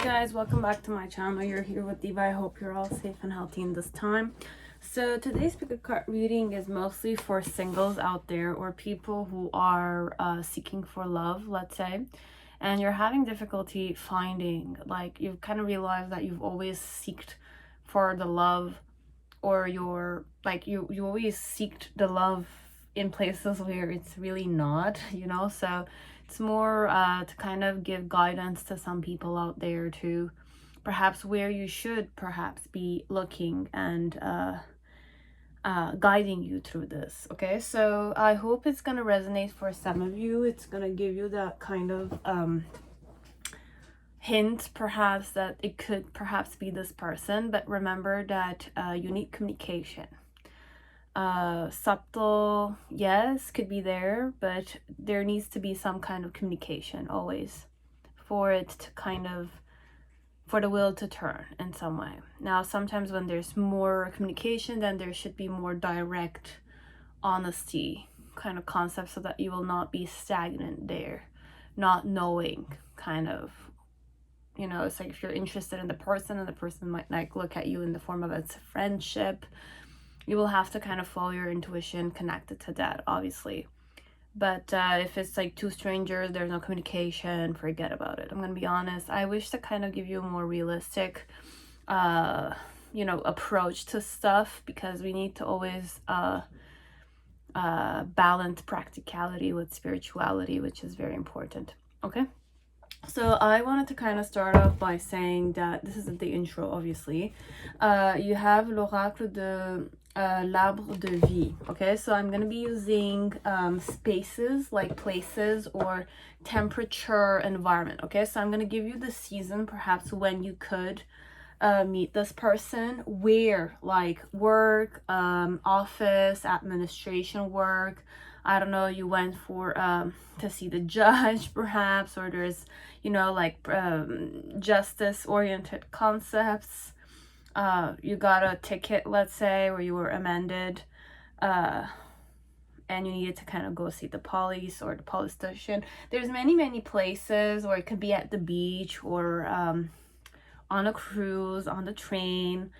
guys, welcome back to my channel. You're here with Diva. I hope you're all safe and healthy in this time. So today's pick a card reading is mostly for singles out there, or people who are seeking for love, let's say, and you're having difficulty finding, like, you've kind of realized that you've always seeked for the love, or you're like you always seeked the love in places where it's really not, so it's more to kind of give guidance to some people out there to perhaps where you should perhaps be looking and guiding you through this. Okay, so I hope it's gonna resonate for some of you. It's gonna give you that kind of hint perhaps that it could perhaps be this person, but remember that you need communication. Subtle, yes, could be there, but there needs to be some kind of communication always for it to kind of, for the wheel to turn in some way. Now, sometimes when there's more communication, then there should be more direct honesty kind of concept, so that you will not be stagnant there, not knowing kind of, it's like if you're interested in the person and the person might like look at you in the form of a friendship, you will have to kind of follow your intuition connected to that, obviously. But if it's like two strangers, there's no communication, forget about it. I'm gonna be honest, I wish to kind of give you a more realistic approach to stuff, because we need to always balance practicality with spirituality, which is very important. Okay, so I wanted to kind of start off by saying that this isn't the intro, obviously. You have l'oracle de l'arbre de vie. Okay, so I'm going to be using spaces like places or temperature, environment. Okay, so I'm going to give you the season perhaps when you could meet this person, where, like work, office, administration work. I don't know, you went for to see the judge perhaps, or there's justice oriented concepts. You got a ticket, let's say, where you were amended, and you needed to kind of go see the police or the police station. There's many places, or it could be at the beach, or on a cruise, on the train,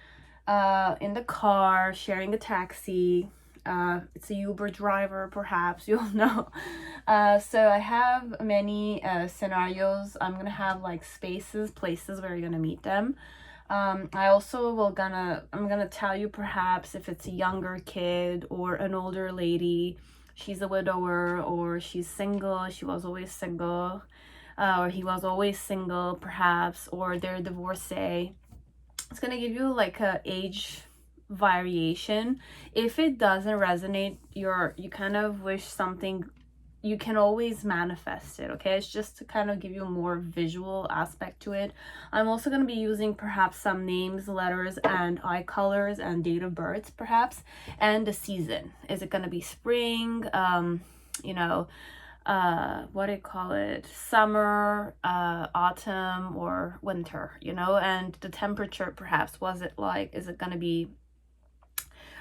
in the car, sharing a taxi. It's a Uber driver, perhaps, you'll know. So I have many scenarios. I'm gonna have like spaces, places where you're gonna meet them. I also I'm gonna tell you perhaps if it's a younger kid or an older lady, she's a widower, or she's single, she was always single, or he was always single perhaps, or they're divorcee. It's gonna give you like a age variation. If it doesn't resonate, you kind of wish something, you can always manifest it. Okay, it's just to kind of give you a more visual aspect to it. I'm also going to be using perhaps some names, letters, and eye colors and date of births perhaps, and the season. Is it going to be spring, what do you call it, summer, autumn, or winter, and the temperature perhaps, was it like, is it going to be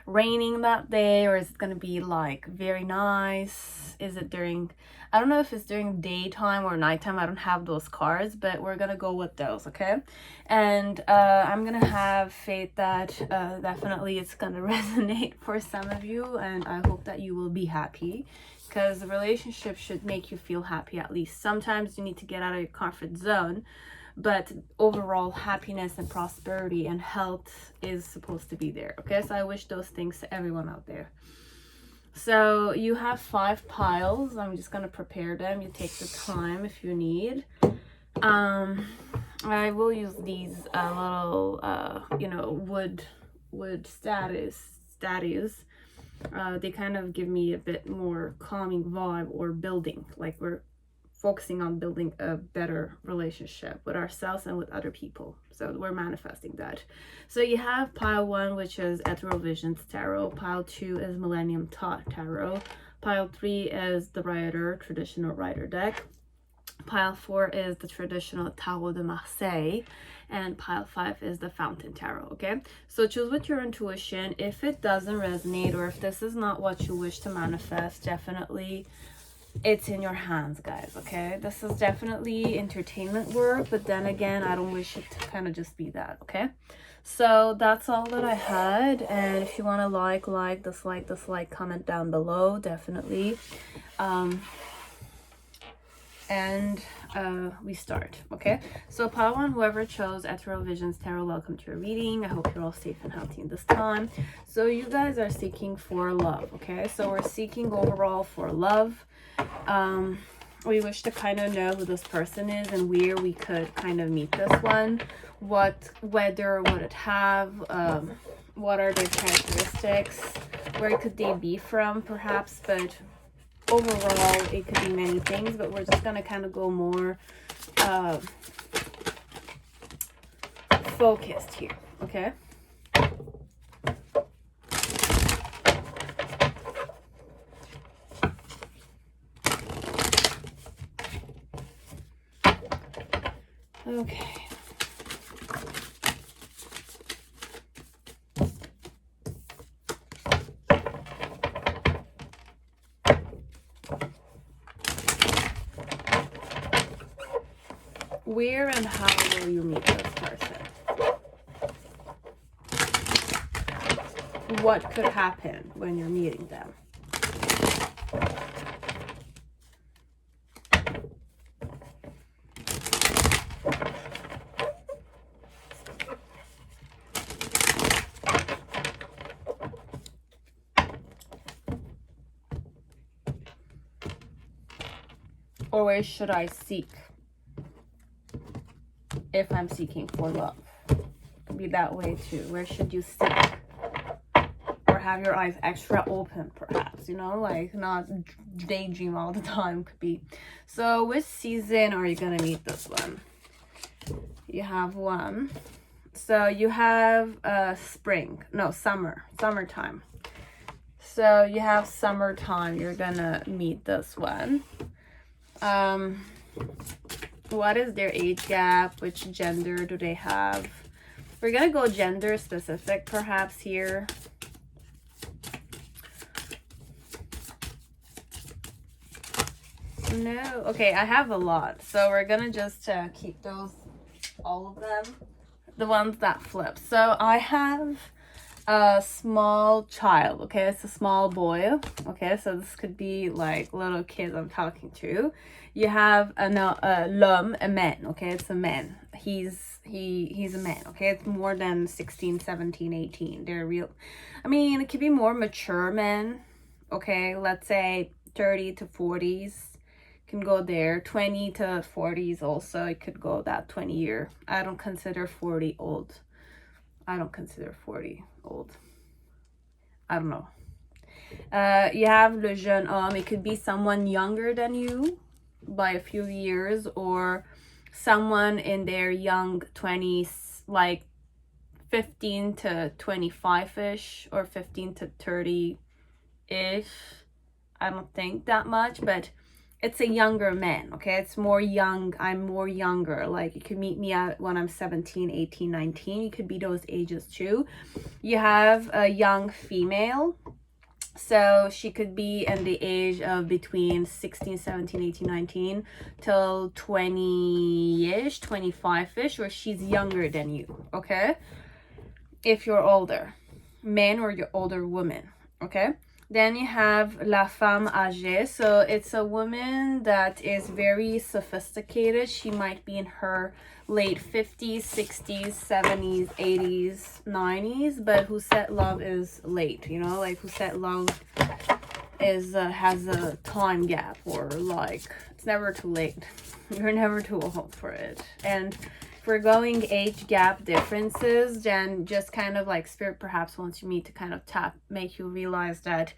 raining that day, or is it going to be like very nice? Is it during, I don't know if it's during daytime or nighttime, I don't have those cards, but we're gonna go with those. Okay, and I'm gonna have faith that definitely it's gonna resonate for some of you, and I hope that you will be happy, because the relationship should make you feel happy. At least sometimes you need to get out of your comfort zone, but overall happiness and prosperity and health is supposed to be there. Okay, so I wish those things to everyone out there. So you have 5 piles. I'm just gonna prepare them. You take the time if you need. I will use these little wood statues. They kind of give me a bit more calming vibe, or building, like we're focusing on building a better relationship with ourselves and with other people. So we're manifesting that. So you have pile 1, which is Ethereal Visions Tarot. Pile 2 is Millennium Thoth Tarot. Pile 3 is the Rider, traditional Rider deck. Pile 4 is the traditional Tarot de Marseille. And pile 5 is the Fountain Tarot. Okay, so choose with your intuition. If it doesn't resonate, or if this is not what you wish to manifest, definitely it's in your hands, guys, okay? This is definitely entertainment work, but then again, I don't wish it to kind of just be that, okay? So that's all that I had, and if you want to like, dislike, comment down below, definitely. We start, okay? So Padawan, whoever chose Ethereal Visions Tarot, welcome to your reading. I hope you're all safe and healthy in this time. So you guys are seeking for love, okay? So we're seeking overall for love. We wish to kind of know who this person is and where we could kind of meet this one. What would it have? What are their characteristics? Where could they be from, perhaps? But overall, it could be many things, but we're just going to kind of go more focused here, okay? Okay. Where and how will you meet this person? What could happen when you're meeting them? Or where should I seek if I'm seeking for love? It could be that way too. Where should you seek? Or have your eyes extra open, perhaps, you know, like not daydream all the time. Could be. So which season are you gonna meet this one? You have one. So you have summertime. So you have summertime, you're gonna meet this one. What is their age gap? Which gender do they have? We're gonna go gender specific perhaps here. No, okay, I have a lot, so we're gonna just keep those, all of them, the ones that flip. So I have a small child, okay? It's a small boy, okay? So this could be like little kids I'm talking to. You have a man, okay? It's a man. He's a man, okay? It's more than 16, 17, 18. They're real. I mean, it could be more mature men, okay? Let's say 30 to 40s. Can go there. 20 to 40s also. It could go that 20 year. I don't consider 40 old. I don't consider 40 old. I don't know. You have le jeune homme. It could be someone younger than you by a few years, or someone in their young 20s, like 15 to 25-ish, or 15 to 30-ish. I don't think that much, but it's a younger man, okay? It's more young. I'm more younger. Like, you could meet me at when I'm 17, 18, 19. You could be those ages too. You have a young female. So she could be in the age of between 16, 17, 18, 19 till 20-ish, 25-ish, or she's younger than you, okay? If you're older, man, or you're older woman, okay? Then you have la femme âgée. So it's a woman that is very sophisticated. She might be in her late 50s, 60s, 70s, 80s, 90s, but who said love is late, you know, like who said love is has a time gap, or like it's never too late. You're never too old for it. And if we're going age gap differences, then just kind of like spirit perhaps wants you meet to kind of make you realize that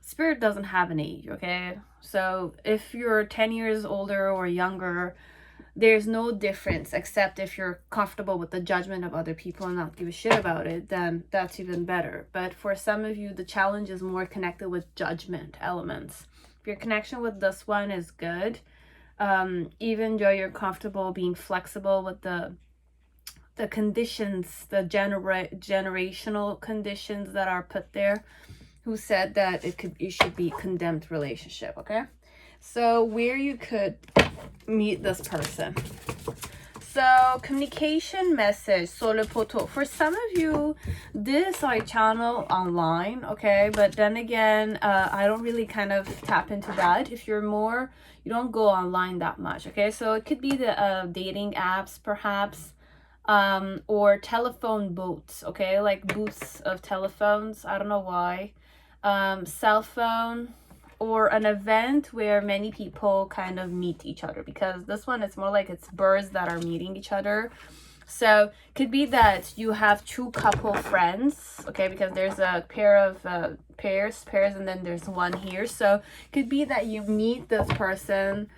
spirit doesn't have an age, okay? So if you're 10 years older or younger, there's no difference, except if you're comfortable with the judgment of other people and not give a shit about it, then that's even better. But for some of you, the challenge is more connected with judgment elements. If your connection with this one is good, even though you're comfortable being flexible with the conditions, the generational conditions that are put there, who said that it should be condemned relationship, okay? So where you could meet this person. So communication message, solo poto. For some of you, this I channel online, okay? But then again, I don't really kind of tap into that. If you're more, you don't go online that much, okay? So it could be the dating apps, perhaps, or telephone booths, okay? Like booths of telephones. I don't know why. Cell phone, or an event where many people kind of meet each other, because this one is more like it's birds that are meeting each other. So could be that you have two couple friends, okay, because there's a pair of pairs, and then there's one here. So could be that you meet this person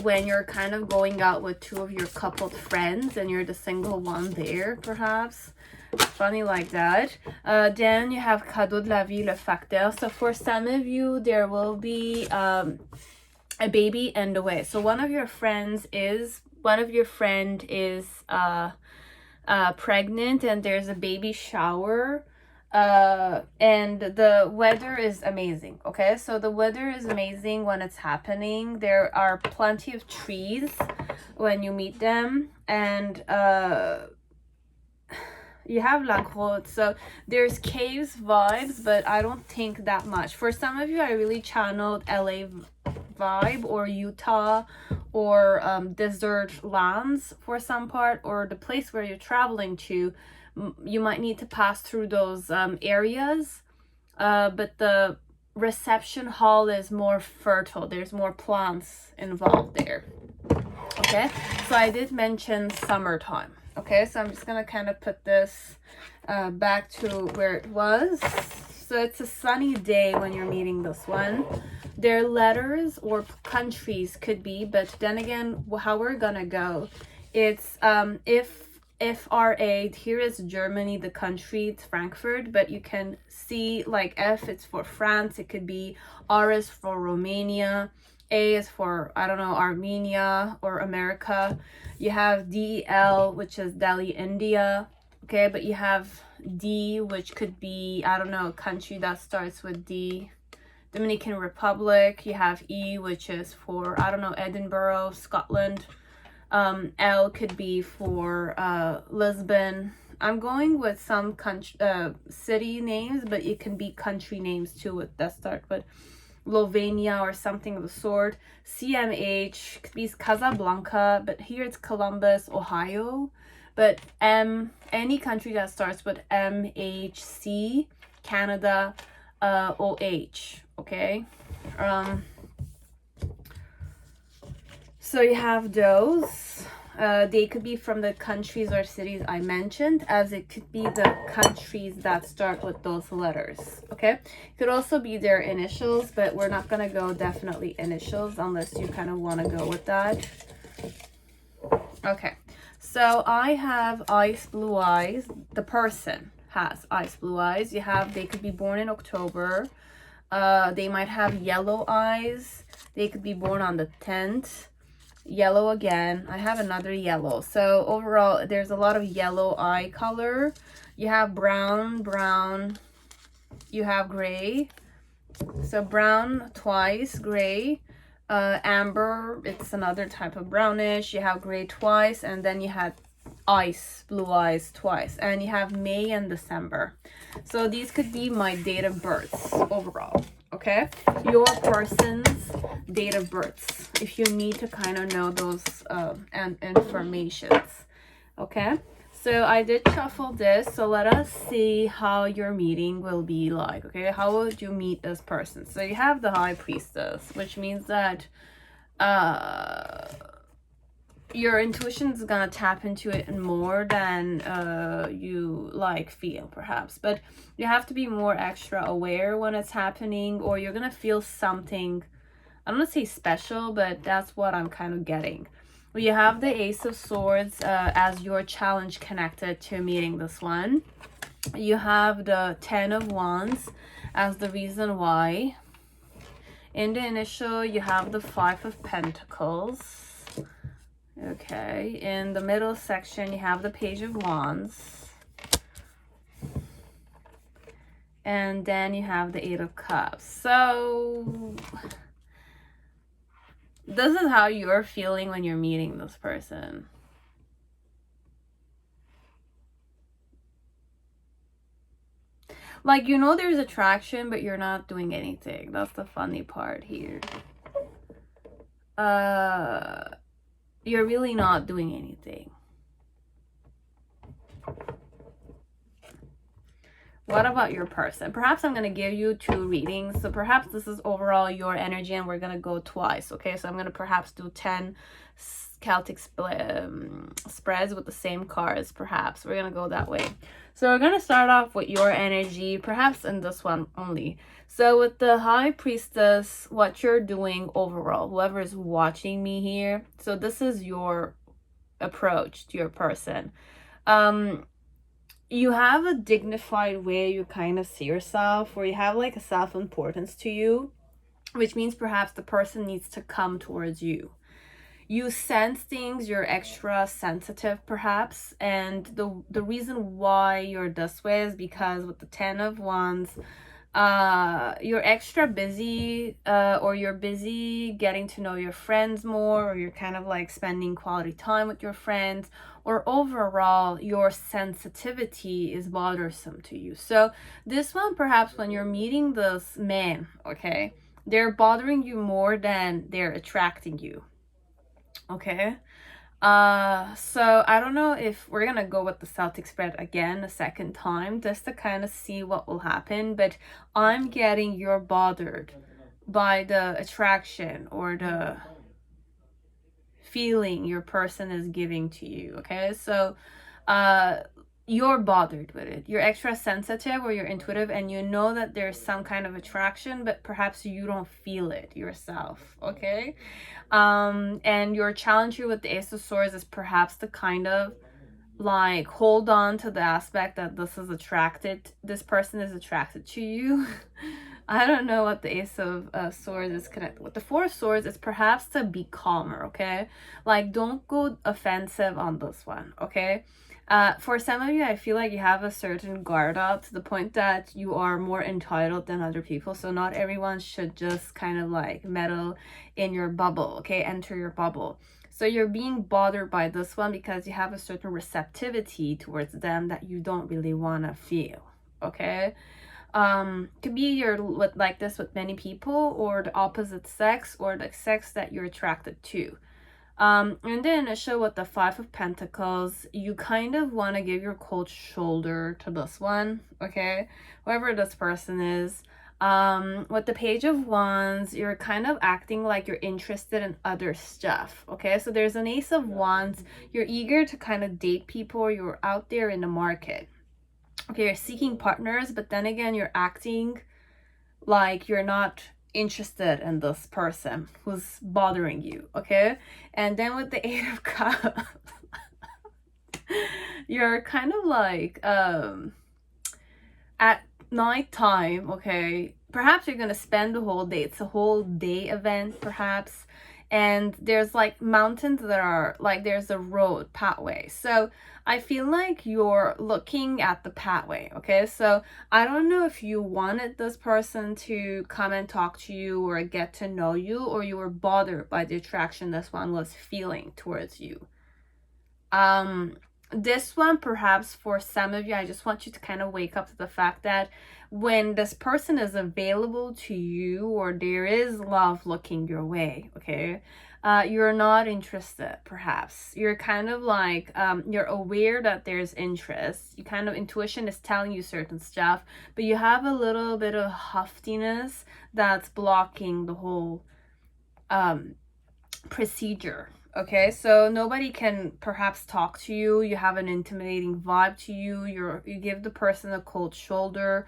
when you're kind of going out with two of your coupled friends and you're the single one there, perhaps. Funny like that. Then you have cadeau de la vie, le facteur. So for some of you, there will be a baby in the way. So one of your friend is pregnant, and there's a baby shower. And the weather is amazing, okay? So the weather is amazing when it's happening. There are plenty of trees when you meet them, and you have La Grotte, so there's caves vibes, but I don't think that much. For some of you, I really channeled LA vibe, or Utah, or desert lands for some part, or the place where you're traveling to. You might need to pass through those areas, but the reception hall is more fertile. There's more plants involved there. Okay, so I did mention summertime. Okay, so I'm just gonna kind of put this back to where it was. So it's a sunny day when you're meeting this one. Their letters or countries could be, but then again, how we're gonna go, it's if FRA, here is Germany, the country, it's Frankfurt, but you can see like F, it's for France, it could be R is for Romania, A is for, I don't know, Armenia or America. You have DEL, which is Delhi, India, okay, but you have D, which could be, I don't know, a country that starts with D, Dominican Republic. You have E, which is for, I don't know, Edinburgh, Scotland. L could be for Lisbon. I'm going with some country, city names, but it can be country names too that start with Slovenia or something of the sort. CMH could be Casablanca, but here it's Columbus, Ohio. But any country that starts with MHC, Canada, OH, okay? So you have those. They could be from the countries or cities I mentioned, as it could be the countries that start with those letters, okay? It could also be their initials, but we're not going to go definitely initials unless you kind of want to go with that. Okay, so I have ice blue eyes. The person has ice blue eyes. You have, they could be born in October. They might have yellow eyes. They could be born on the 10th. Yellow again. I have another yellow. So overall, there's a lot of yellow eye color. You have brown. You have gray. So brown twice, gray. Amber, it's another type of brownish. You have gray twice, and then you had ice blue eyes twice, and you have May and December. So these could be my date of births overall, okay? Your person's date of births, if you need to kind of know those informations, okay? So I did shuffle this, so let us see how your meeting will be like, okay? How would you meet this person? So you have the High Priestess, which means that your intuition is gonna tap into it more than you like feel, perhaps, but you have to be more extra aware when it's happening, or you're gonna feel something, I don't want to say special, but that's what I'm kind of getting. You have the Ace of Swords as your challenge connected to meeting this one. You have the 10 of Wands as the reason why. In the initial, you have the 5 of Pentacles. Okay, in the middle section, you have the Page of Wands. And then you have the 8 of Cups. So This is how you're feeling when you're meeting this person. Like, you know there's attraction, but you're not doing anything. That's the funny part here. You're really not doing anything. What about your person? Perhaps I'm going to give you 2 readings. So perhaps this is overall your energy and we're going to go twice. Okay, so I'm going to perhaps do 10 Celtic spreads with the same cards. Perhaps we're going to go that way. So we're going to start off with your energy, perhaps in this one only. So with the High Priestess, what you're doing overall, whoever is watching me here. So this is your approach to your person. You have a dignified way you kind of see yourself, where you have like a self-importance to you, which means perhaps the person needs to come towards you. You sense things, you're extra sensitive perhaps, and the reason why you're this way is because with the 10 of Wands, you're extra busy, or you're busy getting to know your friends more, or you're kind of like spending quality time with your friends, or overall your sensitivity is bothersome to you. So this one, perhaps when you're meeting this man, okay, they're bothering you more than they're attracting you. Okay, so I don't know if we're gonna go with the Celtic spread again a second time just to kind of see what will happen, but I'm getting you're bothered by the attraction or the feeling your person is giving to you. Okay, so you're bothered with it. You're extra sensitive or you're intuitive, and you know that there's some kind of attraction, but perhaps you don't feel it yourself. Okay, and your challenge here with the Ace of Swords is perhaps the kind of like hold on to the aspect that this person is attracted to you. I don't know what the Ace of Swords is connected with. The Four of Swords is perhaps to be calmer. Okay, like don't go offensive on this one. Okay, for some of you, I feel like you have a certain guard up to the point that you are more entitled than other people. So not everyone should just kind of like meddle in your bubble, okay? Enter your bubble. So you're being bothered by this one because you have a certain receptivity towards them that you don't really want to feel, okay? Could be you're with like this with many people, or the opposite sex, or the sex that you're attracted to. And then I show with the Five of Pentacles, you kind of want to give your cold shoulder to this one, okay? Whoever this person is. With the Page of Wands, you're kind of acting like you're interested in other stuff, okay? So there's an Ace of Wands. You're eager to kind of date people. You're out there in the market. Okay, you're seeking partners, but then again, you're acting like you're not interested in this person who's bothering you, okay? And then with the Eight of Cups, you're kind of like at nighttime, okay, perhaps you're gonna spend the whole day, it's a whole day event perhaps, and there's like mountains that are like there's a road pathway. So I feel like you're looking at the pathway, okay? So I don't know if you wanted this person to come and talk to you or get to know you, or you were bothered by the attraction this one was feeling towards you. This one, perhaps for some of you, I just want you to kind of wake up to the fact that when this person is available to you, or there is love looking your way, okay, you're not interested. Perhaps you're kind of like you're aware that there's interest, you kind of intuition is telling you certain stuff, but you have a little bit of huffiness that's blocking the whole procedure. Okay, so nobody can perhaps talk to you. You have an intimidating vibe to you. You give the person a cold shoulder.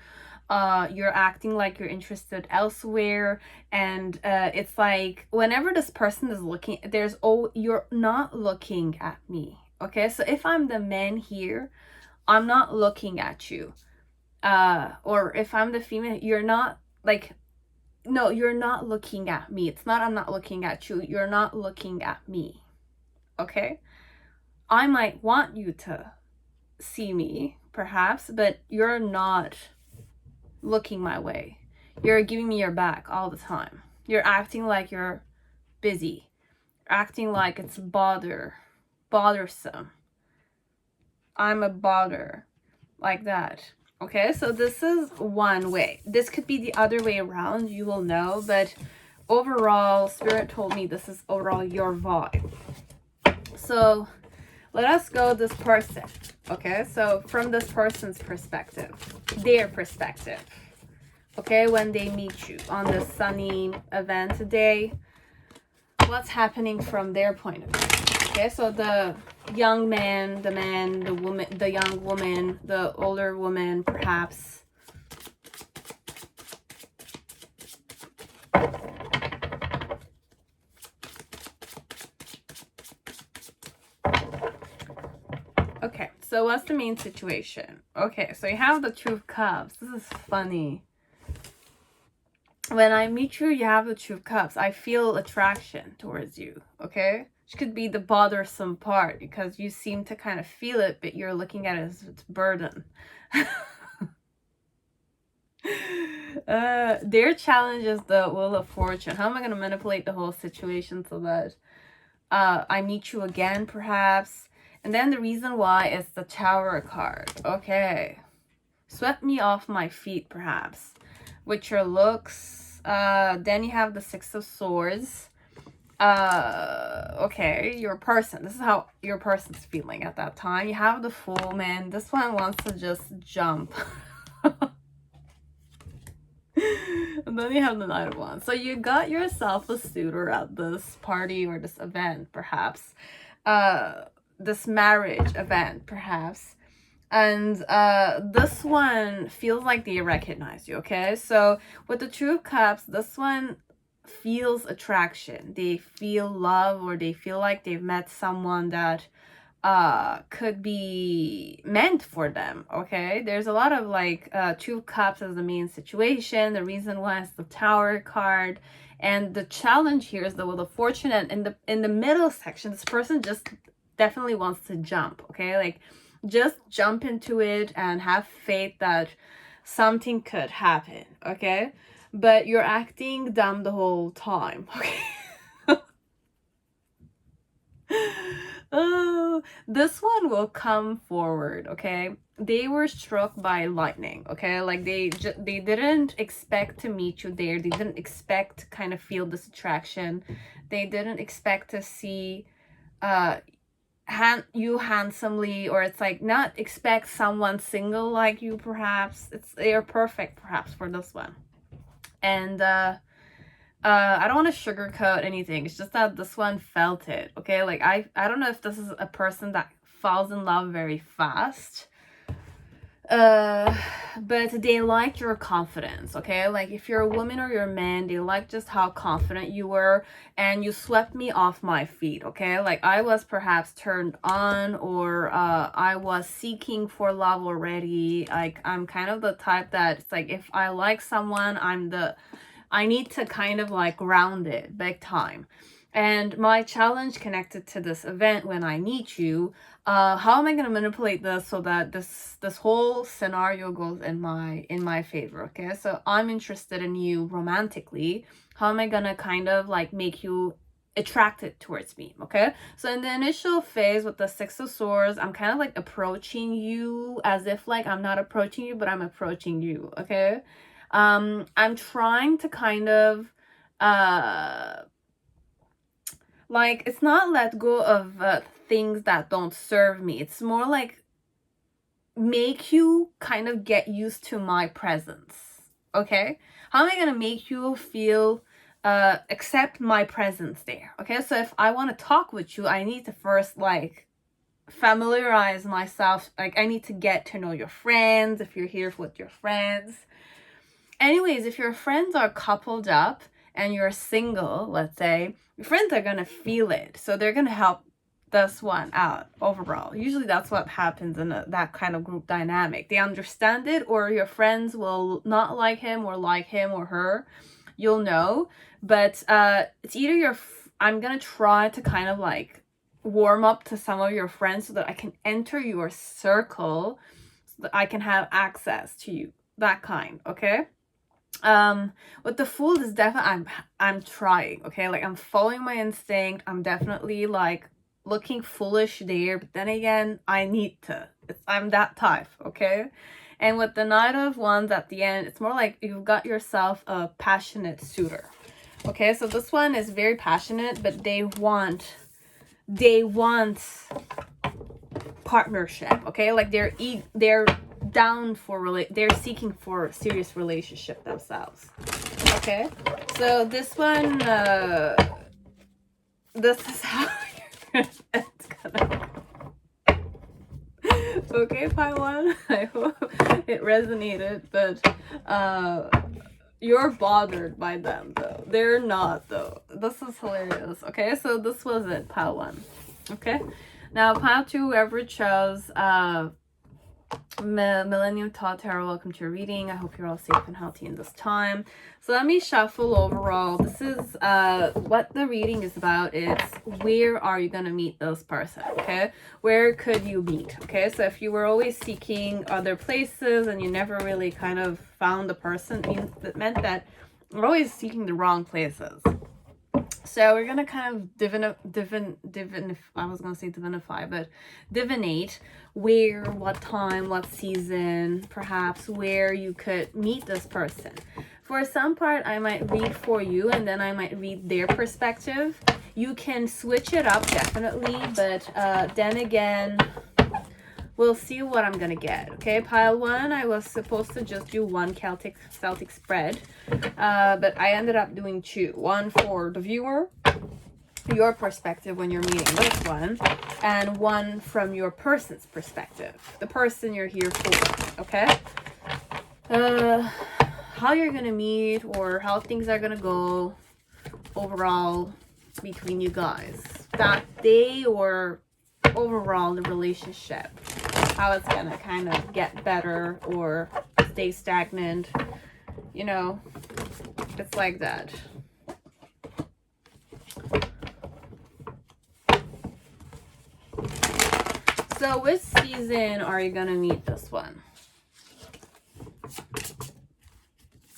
You're acting like you're interested elsewhere, and it's like whenever this person is looking, you're not looking at me. Okay, so if I'm the man here, I'm not looking at you. Or if I'm the female, you're not like, no, you're not looking at me. It's not I'm not looking at you. You're not looking at me. Okay? I might want you to see me, perhaps, but you're not looking my way. You're giving me your back all the time. You're acting like you're busy, acting like it's bothersome. I'm a bother, like that. Okay, so this is one way. This could be the other way around, you will know, but overall, Spirit told me this is overall your vibe. So let us go this person. Okay, so from this person's perspective, their perspective. Okay, when they meet you on this sunny event today, what's happening from their point of view? Okay, so the young man, the woman, the young woman, the older woman, perhaps. Okay, so what's the main situation? Okay, so you have the Two of Cups. This is funny. When I meet you, you have the Two of Cups. I feel attraction towards you, okay? Which could be the bothersome part because you seem to kind of feel it, but you're looking at it as its burden. Their challenge is the Wheel of Fortune. How am I going to manipulate the whole situation so that I meet you again, perhaps? And then the reason why is the Tower card. Okay. Swept me off my feet, perhaps. With your looks. Then you have the Six of Swords. Okay, your person. This is how your person's feeling at that time. You have the Fool, man. This one wants to just jump. And then you have the Knight of Wands. So you got yourself a suitor at this party or this event, perhaps. This marriage event, perhaps. And this one feels like they recognize you, okay? So with the Two of Cups, this one feels attraction. They feel love, or they feel like they've met someone that could be meant for them, okay? There's a lot of like Two of Cups as the main situation. The reason why is the Tower card. And the challenge here is the Wheel of Fortune. And in the middle section, this person just definitely wants to jump, okay? Like, just jump into it and have faith that something could happen, okay? But you're acting dumb the whole time, okay? Oh, this one will come forward, okay? They were struck by lightning, okay? Like they didn't expect to meet you there. They didn't expect to kind of feel this attraction. They didn't expect to see you handsomely, or it's like not expect someone single like you, perhaps. They're perfect perhaps for this one. And I don't want to sugarcoat anything. It's just that this one felt it, okay? Like I don't know if this is a person that falls in love very fast, but they like your confidence, okay? Like if you're a woman or you're a man, they like just how confident you were, and you swept me off my feet, okay? Like I was perhaps turned on, or I was seeking for love already. Like I'm kind of the type that it's like if I like someone, I need to kind of like ground it big time. And my challenge connected to this event when I meet you, how am I going to manipulate this so that this whole scenario goes in my favor, okay? So I'm interested in you romantically. How am I going to kind of like make you attracted towards me, okay? So in the initial phase with the Six of Swords, I'm kind of like approaching you as if like I'm not approaching you, but I'm approaching you, okay? I'm trying to kind of like, it's not let go of things that don't serve me. It's more like make you kind of get used to my presence, okay? How am I gonna make you feel accept my presence there, okay? So if I want to talk with you, I need to first like familiarize myself. Like I need to get to know your friends if you're here with your friends. Anyways, if your friends are coupled up and you're single, let's say, your friends are going to feel it. So they're going to help this one out overall. Usually that's what happens in that kind of group dynamic. They understand it, or your friends will not like him or her. You'll know. But it's either I'm going to try to kind of like warm up to some of your friends so that I can enter your circle, so that I can have access to you. That kind, okay? With the Fool is definitely, I'm trying, okay? Like, I'm following my instinct. I'm definitely like looking foolish there, but then again, I need to. I'm that type, okay? And with the Knight of Wands at the end, it's more like you've got yourself a passionate suitor. Okay, so this one is very passionate, but they want partnership, okay? Like they're down for they're seeking for a serious relationship themselves. Okay, so this one, this is how it's gonna. Okay, pile one. I hope it resonated, but you're bothered by them though. They're not though. This is hilarious. Okay, so this was it, pile one. Okay, now pile two, whoever chose Millennium, Thoth, Tarot, welcome to your reading. I hope you're all safe and healthy in this time. So let me shuffle overall. This is what the reading is about. It's where are you going to meet this person, okay? Where could you meet, okay? So if you were always seeking other places and you never really kind of found the person, it meant that you're always seeking the wrong places. So we're gonna kind of divinate where, what time, what season, perhaps where you could meet this person. For some part, I might read for you, and then I might read their perspective. You can switch it up, definitely, but then again, we'll see what I'm gonna get. Okay, pile one, I was supposed to just do one Celtic spread, but I ended up doing two. One for the viewer, your perspective when you're meeting this one, and one from your person's perspective, the person you're here for. Okay, how you're gonna meet or how things are gonna go overall between you guys that day, or overall the relationship, how it's gonna kind of get better or stay stagnant, you know, it's like that. So which season are you gonna meet this one?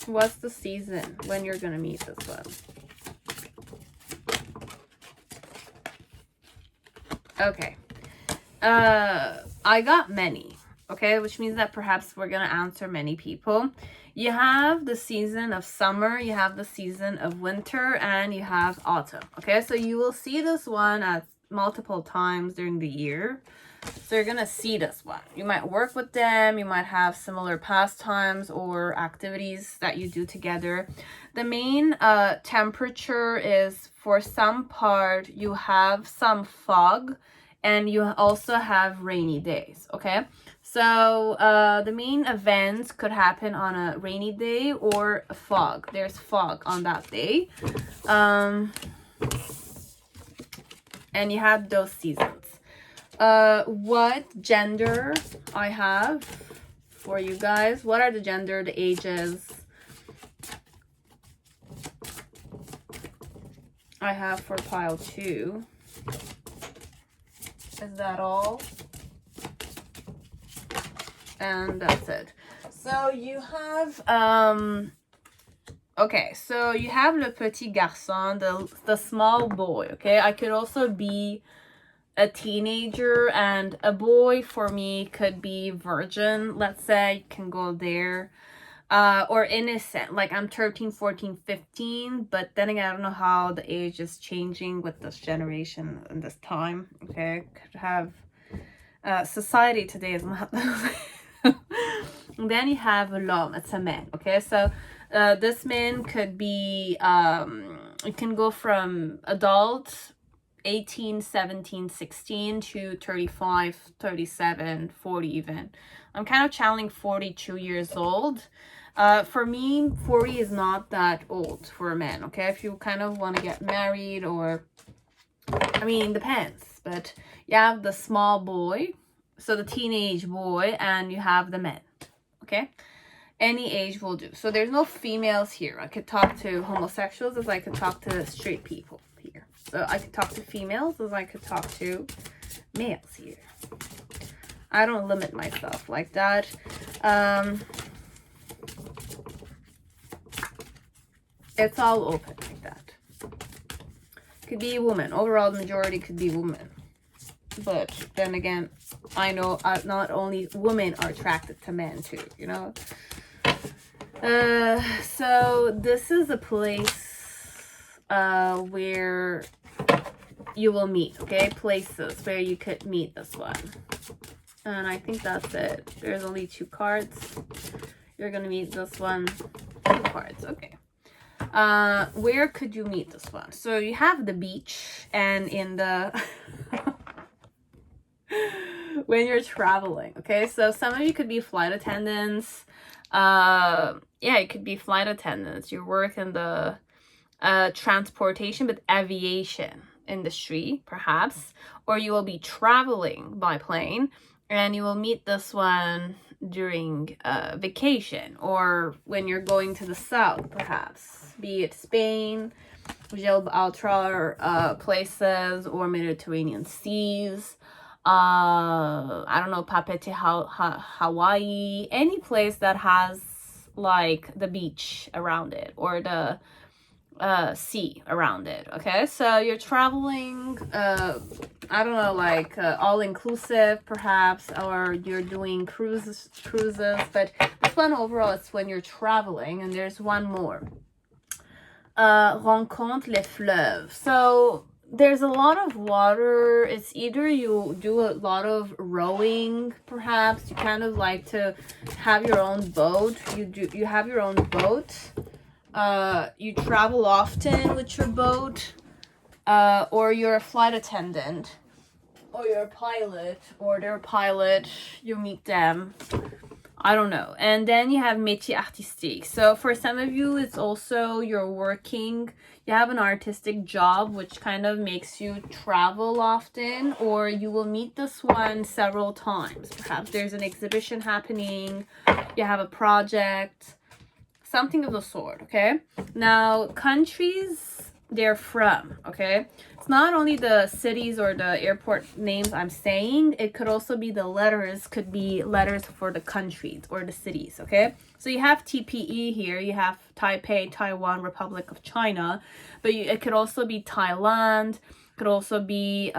What's the season when you're gonna meet this one? Okay. I got many, okay, which means that perhaps we're gonna answer many people. You have the season of summer, you have the season of winter, and you have autumn. Okay, so you will see this one at multiple times during the year. So you're gonna see this one. You might work with them, you might have similar pastimes or activities that you do together. The main temperature is, for some part, you have some fog, and you also have rainy days, okay? So the main events could happen on a rainy day or a fog. There's fog on that day. And you have those seasons. What gender I have for you guys? What are the gender, the ages I have for pile two? Is that all? And that's it. So you have okay, so you have le petit garçon, the small boy. Okay, I could also be a teenager, and a boy for me could be virgin, let's say. You can go there, or innocent, like I'm 13, 14, 15, but then again, I don't know how the age is changing with this generation and this time. Okay, could have society today is not and then you have l'homme, it's a man. Okay, so this man could be it can go from adult 18, 17, 16 to 35, 37, 40 even. I'm kind of channeling 42 years old. For me, 40 is not that old for a man, okay? If you kind of want to get married, or, I mean, depends. But you have the small boy, so the teenage boy, and you have the men, okay? Any age will do. So there's no females here. I could talk to homosexuals as I could talk to straight people here. So I could talk to females as I could talk to males here. I don't limit myself like that. It's all open like that. Could be woman. Overall, the majority could be woman. But then again, I know not only women are attracted to men too, you know. So this is a place where you will meet, okay? Places where you could meet this one. And I think that's it. There's only 2 cards. You're gonna meet this one. 2 cards, okay. Where could you meet this one? So you have the beach, and in the when you're traveling, okay? So some of you could be flight attendants. Yeah, it could be flight attendants. You work in the transportation, but aviation industry, perhaps. Or you will be traveling by plane, and you will meet this one during vacation, or when you're going to the south, perhaps, be it Spain, Gibraltar places, or Mediterranean seas. I don't know, Papete, Hawaii, any place that has like the beach around it, or the sea around it. Okay, so you're traveling, I don't know, like all inclusive perhaps, or you're doing cruises, but this one overall is when you're traveling. And there's one more, rencontre les fleuves. So there's a lot of water. It's either you do a lot of rowing, perhaps you kind of like to have your own boat. You have your own boat. You travel often with your boat, or you're a flight attendant, or you're a pilot, or they're a pilot, you meet them, I don't know. And then you have métier artistique. So for some of you, it's also you're working, you have an artistic job, which kind of makes you travel often, or you will meet this one several times. Perhaps there's an exhibition happening, you have a project, something of the sort, okay? Now, countries they're from, okay? It's not only the cities or the airport names I'm saying, it could also be the letters, could be letters for the countries or the cities, okay? So you have TPE here, you have Taipei, Taiwan, Republic of China, but it could also be Thailand, could also be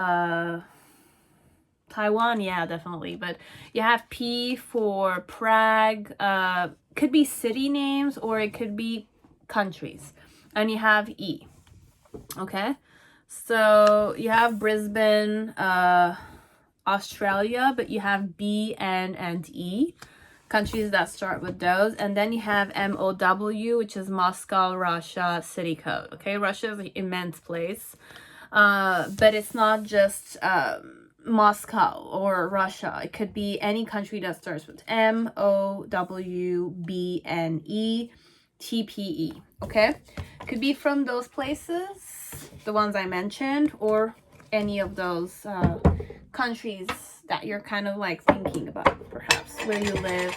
Taiwan, yeah, definitely, but you have P for Prague, could be city names, or it could be countries, and you have E. Okay, so you have Brisbane, Australia, but you have B, N, and E, countries that start with those. And then you have MOW, which is Moscow, Russia, city code. Okay, Russia is an immense place, but it's not just Moscow or Russia. It could be any country that starts with M, O, W, B, N, E, T, P, E. Okay, could be from those places, the ones I mentioned, or any of those countries that you're kind of like thinking about, perhaps where you live.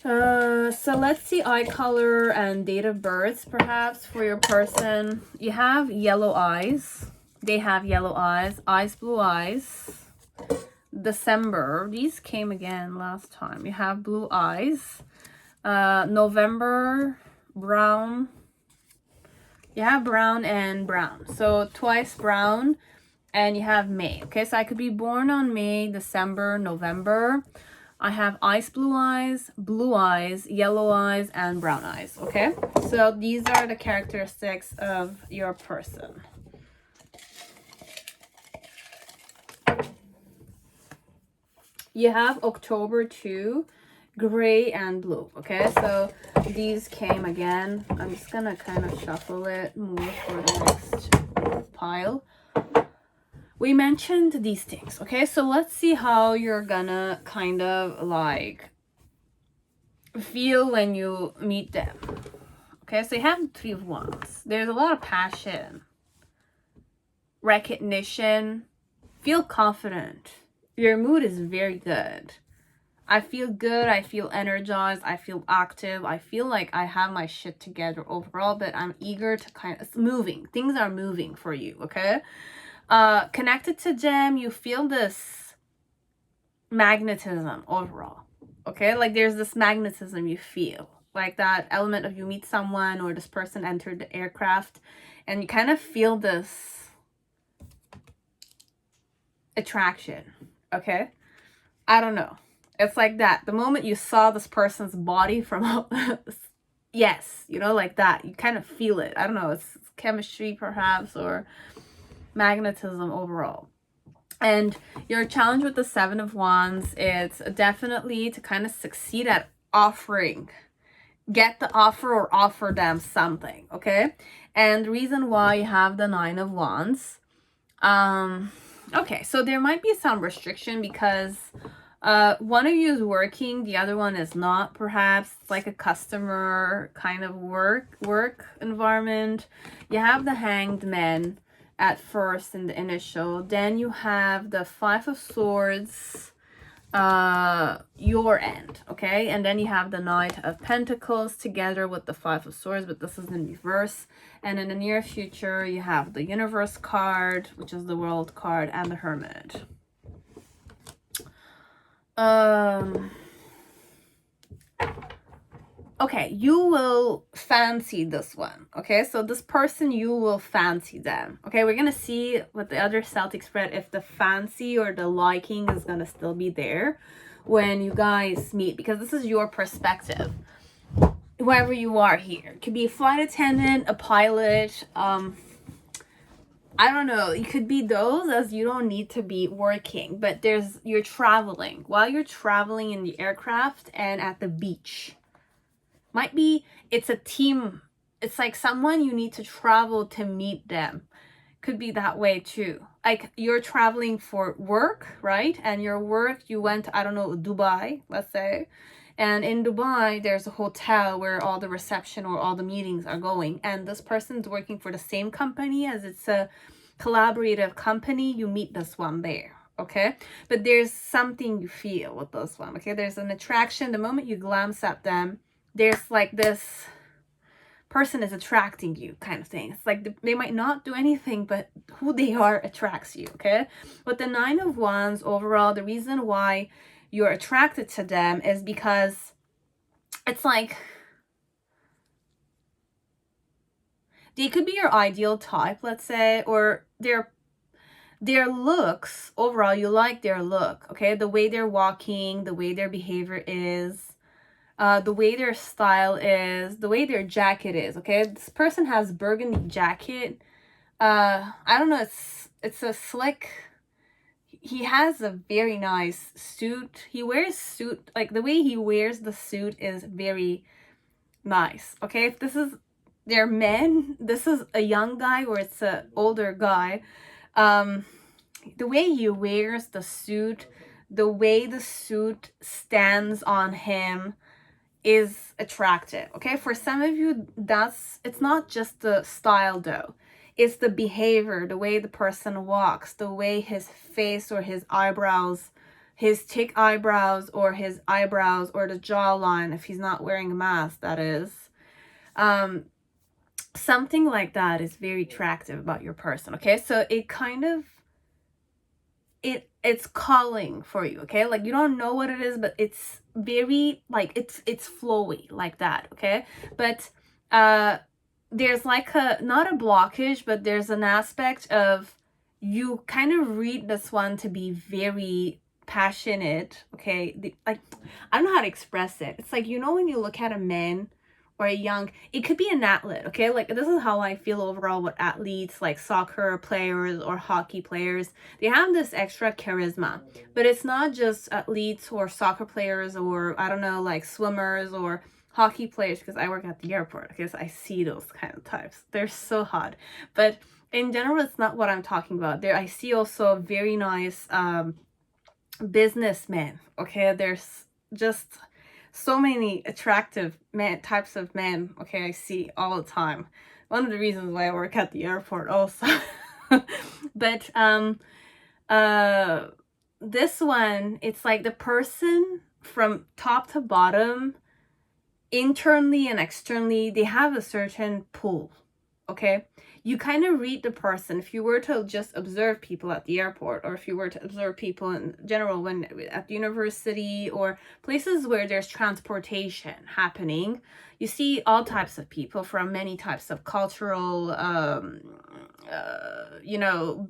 So let's see eye color and date of birth, perhaps, for your person. You have yellow eyes. They have yellow eyes. Eyes, blue eyes. December. These came again last time. You have blue eyes. November, brown. You have brown and brown. So twice brown. And you have May. Okay, so I could be born on May, December, November. I have ice blue eyes, yellow eyes, and brown eyes. Okay, so these are the characteristics of your person. You have October 2, gray and blue. Okay, so these came again. I'm just gonna kind of shuffle it more for the next pile. We mentioned these things, okay? So let's see how you're gonna kind of like feel when you meet them. Okay, so you have the Three of Wands. There's a lot of passion, recognition, feel confident. Your mood is very good. I feel good, I feel energized, I feel active, I feel like I have my shit together overall, but I'm eager to kind of, it's moving. Things are moving for you, okay? Connected to them, you feel this magnetism overall, okay? Like there's this magnetism you feel, like that element of you meet someone or this person entered the aircraft and you kind of feel this attraction, okay? I don't know. It's like that. The moment you saw this person's body from yes, you know, like that. You kind of feel it. I don't know. It's chemistry perhaps or magnetism overall. And your challenge with the Seven of Wands is definitely to kind of succeed at offering. Get the offer or offer them something, okay? And the reason why you have the Nine of Wands, okay, so there might be some restriction because one of you is working, the other one is not, perhaps. It's like a customer kind of work environment. You have the Hanged Man at first in the initial, then you have the Five of Swords, your end, okay? And then you have the Knight of Pentacles together with the Five of Swords, but this is in reverse. And in the near future, you have the Universe card, which is the World card, and the Hermit. Okay, you will fancy this one, okay? So this person, you will fancy them, okay? We're gonna see with the other Celtic spread if the fancy or the liking is gonna still be there when you guys meet, because this is your perspective. Whoever you are here, it could be a flight attendant, a pilot, I don't know, it could be those, as you don't need to be working, but you're traveling. While you're traveling in the aircraft and at the beach, might be it's a team, it's like someone you need to travel to meet them. Could be that way too. Like you're traveling for work, right? And your work, you went, I don't know, Dubai, let's say. And in Dubai, there's a hotel where all the reception or all the meetings are going. And this person's working for the same company, as it's a collaborative company. You meet this one there, okay? But there's something you feel with this one, okay? There's an attraction. The moment you glance at them, there's like this person is attracting you kind of thing. It's like they might not do anything, but who they are attracts you, okay? With the Nine of Wands overall, the reason why you're attracted to them is because it's like they could be your ideal type, let's say, or their looks overall, you like their look, okay? The way they're walking, the way their behavior is, the way their style is, the way their jacket is, okay? This person has burgundy jacket. I don't know, it's a slick, he has a very nice suit. He wears suit, like the way he wears the suit is very nice, okay? If this is their men, this is a young guy or it's an older guy. The way he wears the suit, the way the suit stands on him is attractive, okay? For some of you, it's not just the style though, it's the behavior, the way the person walks, the way his face or his eyebrows, his thick eyebrows or his eyebrows or the jawline, if he's not wearing a mask, that is. Something like that is very attractive about your person, okay? So it kind of, it's calling for you, okay? Like you don't know what it is, but it's very like it's flowy like that, okay? But there's like not a blockage, but there's an aspect of you kind of read this one to be very passionate, okay? Like I don't know how to express it. It's like, you know, when you look at a man or a young, it could be an athlete, okay? Like this is how I feel overall with athletes, like soccer players or hockey players. They have this extra charisma, but it's not just athletes or soccer players or I don't know, like swimmers or hockey players, because I work at the airport, because I see those kind of types. They're so hot. But in general, it's not what I'm talking about. There I see also very nice businessmen, okay? There's just so many attractive types of men, okay, I see all the time. One of the reasons why I work at the airport also. But this one, it's like the person from top to bottom, internally and externally, they have a certain pull, okay? You kind of read the person. If you were to just observe people at the airport, or if you were to observe people in general when at the university or places where there's transportation happening, you see all types of people from many types of cultural,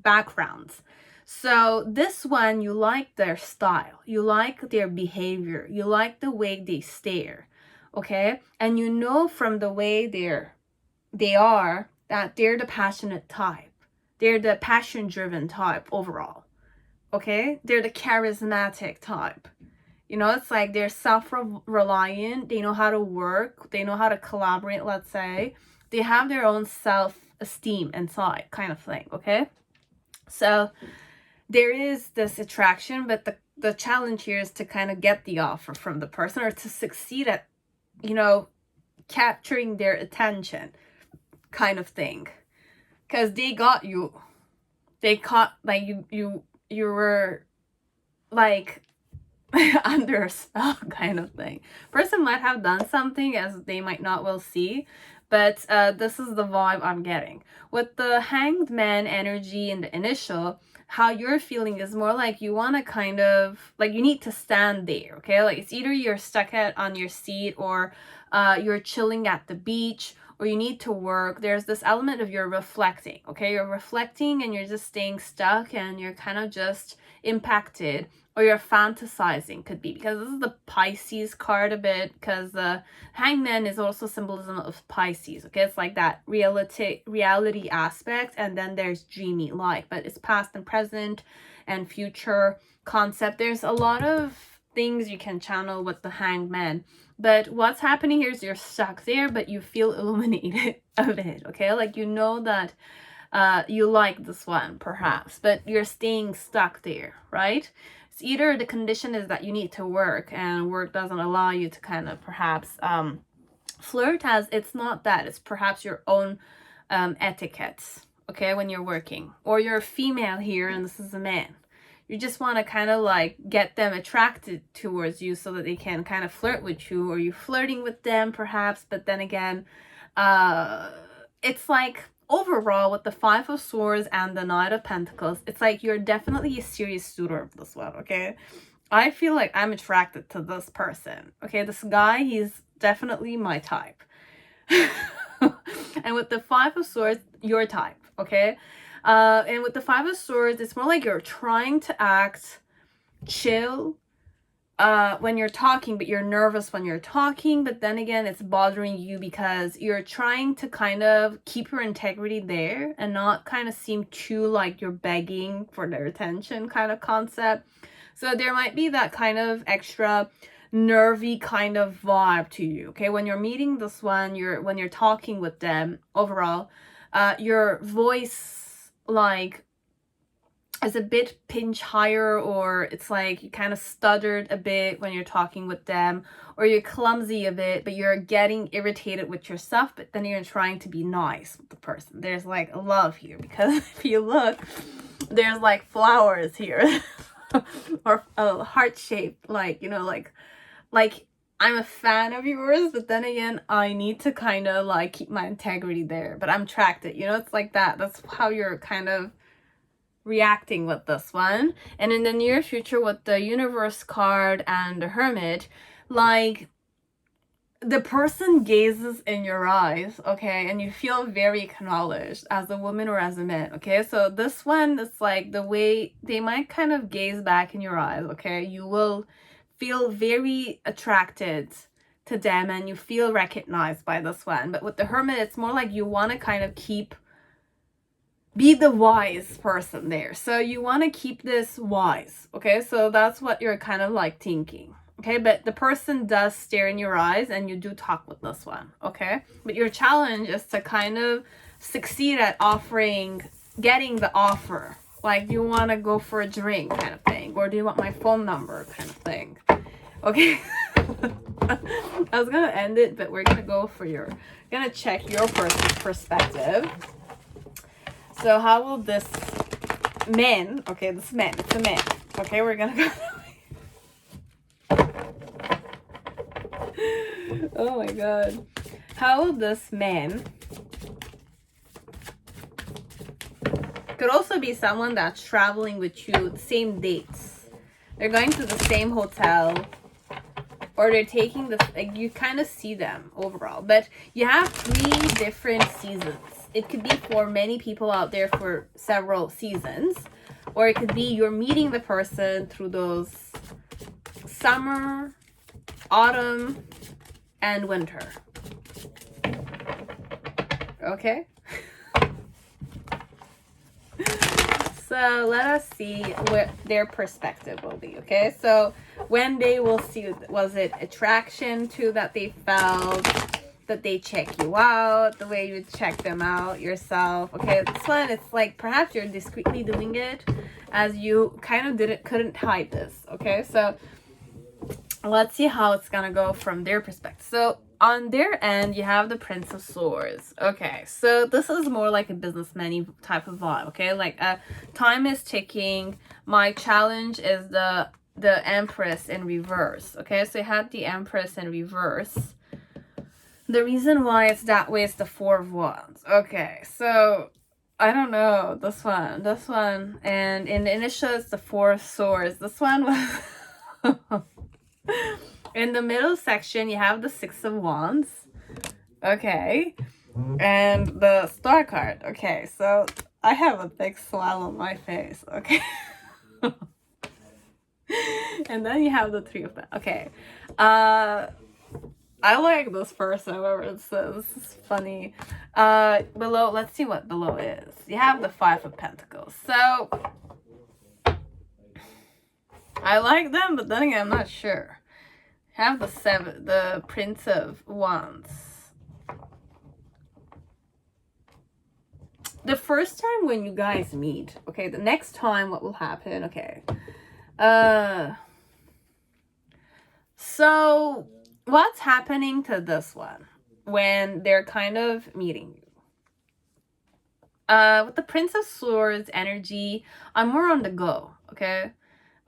backgrounds. So this one, you like their style, you like their behavior, you like the way they stare, okay? And you know from the way they are that they're the passionate type. They're the passion-driven type overall, okay? They're the charismatic type. You know, it's like they're self-reliant. They know how to work. They know how to collaborate, let's say. They have their own self-esteem inside kind of thing, okay? So there is this attraction, but the challenge here is to kind of get the offer from the person, or to succeed at, capturing their attention kind of thing, because they got you. They caught, like, you were like under a spell kind of thing. Person might have done something as they might not well see, but this is the vibe I'm getting with the Hanged Man energy in the initial. How you're feeling is more like you want to kind of, like, you need to stand there, okay? Like, it's either you're stuck on your seat, or you're chilling at the beach, or you need to work. There's this element of you're reflecting, okay? You're reflecting and you're just staying stuck, and you're kind of just impacted, or you're fantasizing, could be, because this is the Pisces card a bit, because the Hangman is also symbolism of Pisces, okay? It's like that reality aspect, and then there's dreamy life, but it's past and present and future concept. There's a lot of things you can channel with the Hangman, but what's happening here is you're stuck there, but you feel illuminated a bit, okay? Like, you know that you like this one perhaps, but you're staying stuck there, right? It's either the condition is that you need to work, and work doesn't allow you to kind of perhaps flirt, as it's not that, it's perhaps your own etiquette, okay, when you're working. Or you're a female here and this is a man. You just want to kind of like get them attracted towards you so that they can kind of flirt with you, or you're flirting with them perhaps. But then again, it's like overall with the Five of Swords and the Knight of Pentacles, it's like you're definitely a serious suitor of this one, okay? I feel like I'm attracted to this person, okay? This guy, he's definitely my type. And with the Five of Swords, your type, okay? And with the Five of Swords, it's more like you're trying to act chill when you're talking, but you're nervous when you're talking. But then again, it's bothering you because you're trying to kind of keep your integrity there and not kind of seem too like you're begging for their attention kind of concept. So there might be that kind of extra nervy kind of vibe to you, okay? When you're meeting this one, when you're talking with them overall, your voice like is a bit pinch higher, or it's like you kind of stuttered a bit when you're talking with them, or you're clumsy a bit, but you're getting irritated with yourself, but then you're trying to be nice with the person. There's like a love here, because if you look, there's like flowers here or a heart shape, like, you know, like I'm a fan of yours, but then again, I need to kind of like keep my integrity there, but I'm attracted, you know, it's like that. That's how you're kind of reacting with this one. And in the near future with the Universe card and the Hermit, like, the person gazes in your eyes, okay, and you feel very acknowledged as a woman or as a man, okay? So this one, it's like the way they might kind of gaze back in your eyes, okay? You will feel very attracted to them and you feel recognized by this one. But with the Hermit, it's more like you want to kind of be the wise person there. So you want to keep this wise, okay? So that's what you're kind of like thinking, okay? But the person does stare in your eyes and you do talk with this one, okay? But your challenge is to kind of succeed at getting the offer. Like, do you want to go for a drink kind of thing? Or do you want my phone number kind of thing? Okay. I was going to end it, but we're going to check your person's perspective. So how will this man, okay, it's a man. Okay, we're going to go. Oh my God. How will this man Could also be someone that's traveling with you, the same dates. They're going to the same hotel, or they're taking the, like, you kind of see them overall. But you have 3 different seasons. It could be for many people out there for several seasons, or it could be you're meeting the person through those summer, autumn, and winter. Okay? So let us see what their perspective will be, okay? So when they will see, was it attraction to that they felt, that they check you out, the way you check them out yourself, okay? This one, it's like perhaps you're discreetly doing it as you kind of couldn't hide this, okay? So let's see how it's gonna go from their perspective. So on their end, you have the Prince of Swords. Okay, so this is more like a businessman-y type of vibe, okay? Like, time is ticking. My challenge is the Empress in reverse, okay? So you had the Empress in reverse. The reason why it's that way is the 4 of Wands. Okay, so I don't know, this one, and in the initial, it's the 4 of Swords. This one was... In the middle section, you have the 6 of Wands. Okay. And the Star card. Okay, so I have a big smile on my face. Okay. And then you have the 3 of them. Okay. I like this first, however, it says. It's funny. Below, let's see what below is. You have the 5 of Pentacles. So I like them, but then again, I'm not sure. Have the Prince of Wands. The first time when you guys meet, okay, the next time what will happen, okay. So what's happening to this one when they're kind of meeting you? With the Prince of Swords energy, I'm more on the go, okay?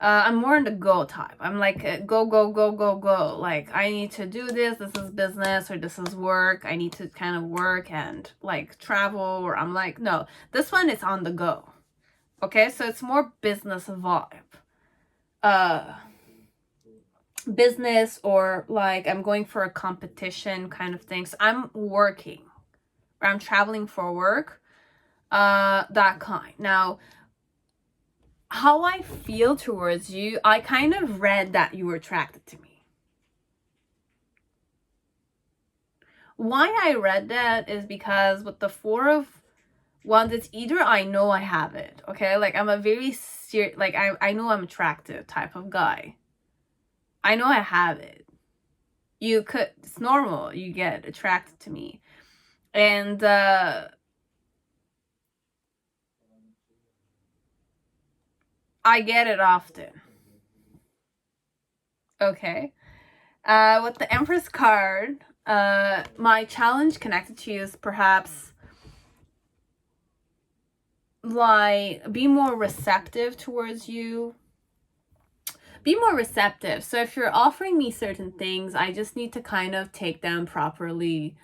I'm more in the go type. I'm like, go, go, go, go, go. Like, I need to do this. This is business or this is work. I need to kind of work and like travel, or I'm like, no, this one is on the go. Okay, so it's more business vibe. Business, or like I'm going for a competition kind of thing. So I'm working, or I'm traveling for work. That kind. Now, how I feel towards you, I kind of read that you were attracted to me. Why I read that is because with the 4 of Wands, it's either I know I have it, okay? Like, I'm a very serious, like, I know I'm attractive type of guy. I know I have it. You could, it's normal, you get attracted to me. And, I get it often. Okay. With the Empress card, my challenge connected to you is perhaps like be more receptive towards you. Be more receptive. So if you're offering me certain things, I just need to kind of take them properly.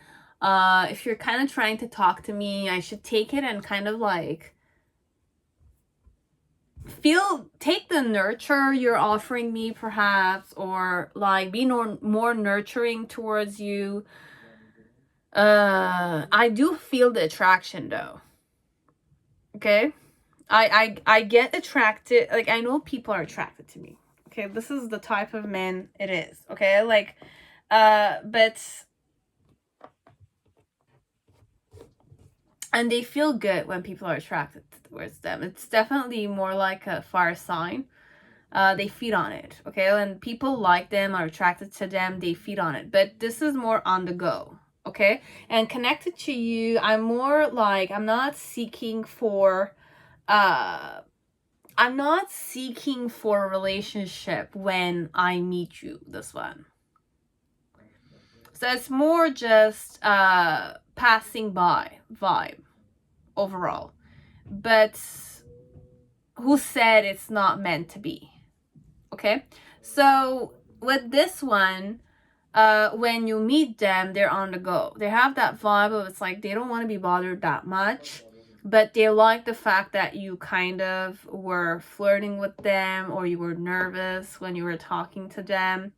If you're kind of trying to talk to me, I should take it and kind of like take the nurture you're offering me perhaps, or like be more nurturing towards you. I do feel the attraction though. Okay, I get attracted, like I know people are attracted to me. Okay, this is the type of man it is. Okay, like but and they feel good when people are attracted towards them. It's definitely more like a fire sign. They feed on it, okay? When people like them, are attracted to them, they feed on it. But this is more on the go, okay? And connected to you, I'm more like, I'm not seeking for a relationship when I meet you, this one. So it's more just passing by vibe overall. But who said it's not meant to be? Okay, so with this one, when you meet them, they're on the go. They have that vibe of, it's like they don't want to be bothered that much. but they like the fact that you kind of were flirting with them, or you were nervous when you were talking to them.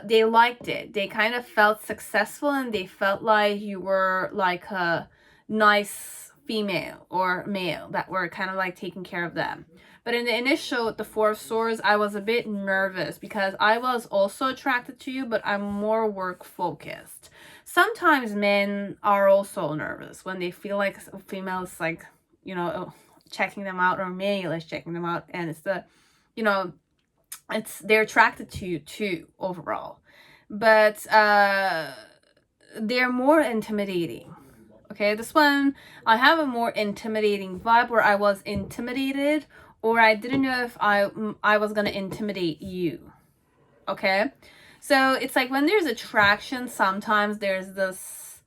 They liked it. They kind of felt successful, and they felt like you were like a nice female or male that were kind of like taking care of them. But in the initial, the Four of Swords, I was a bit nervous because I was also attracted to you, but I'm more work focused. Sometimes men are also nervous when they feel like a female is like, you know, checking them out, or male is checking them out, and it's the, you know, they're attracted to you too overall, but they're more intimidating. Okay, this one, I have a more intimidating vibe, where I was intimidated, or I didn't know if I was gonna intimidate you. Okay, so it's like when there's attraction, sometimes there's this,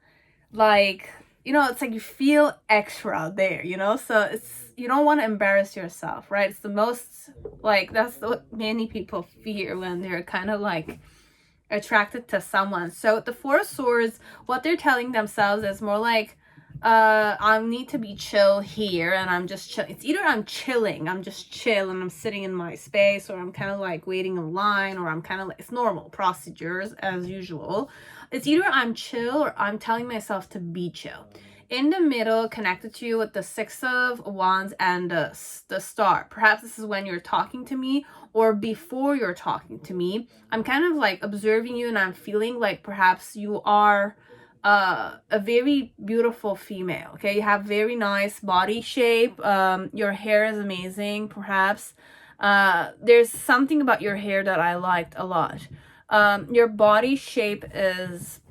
like, you know, it's like you feel extra there, you know, so it's, you don't want to embarrass yourself, right? It's the most, like, that's what many people fear when they're kind of like attracted to someone. So the Four of Swords, what they're telling themselves is more like, I need to be chill here, and I'm just chill. It's either I'm chilling, I'm just chill, and I'm sitting in my space, or I'm kind of like waiting in line, or I'm kind of like, it's normal procedures as usual. It's either I'm chill, or I'm telling myself to be chill. In the middle, connected to you with the Six of Wands and the Star. Perhaps this is when you're talking to me, or before you're talking to me. I'm kind of like observing you, and I'm feeling like perhaps you are a very beautiful female. Okay, you have very nice body shape. Your hair is amazing. Perhaps there's something about your hair that I liked a lot. Your body shape is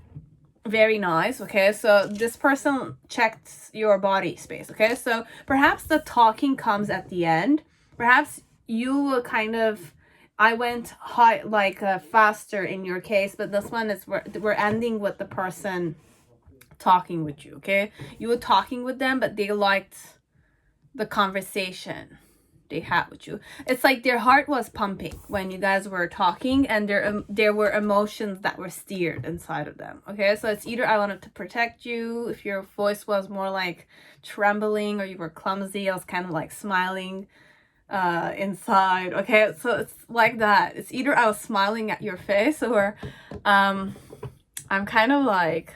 very nice. Okay, so this person checked your body space. Okay, so perhaps the talking comes at the end. Perhaps you will kind of, I went high, like faster in your case, but this one is, we're ending with the person talking with you. Okay, you were talking with them, but they liked the conversation they had with you. It's like their heart was pumping when you guys were talking, and there were emotions that were stirred inside of them. Okay, so it's either I wanted to protect you, if your voice was more like trembling, or you were clumsy, I was kind of like smiling inside. Okay, so it's like that. It's either I was smiling at your face, or I'm kind of like,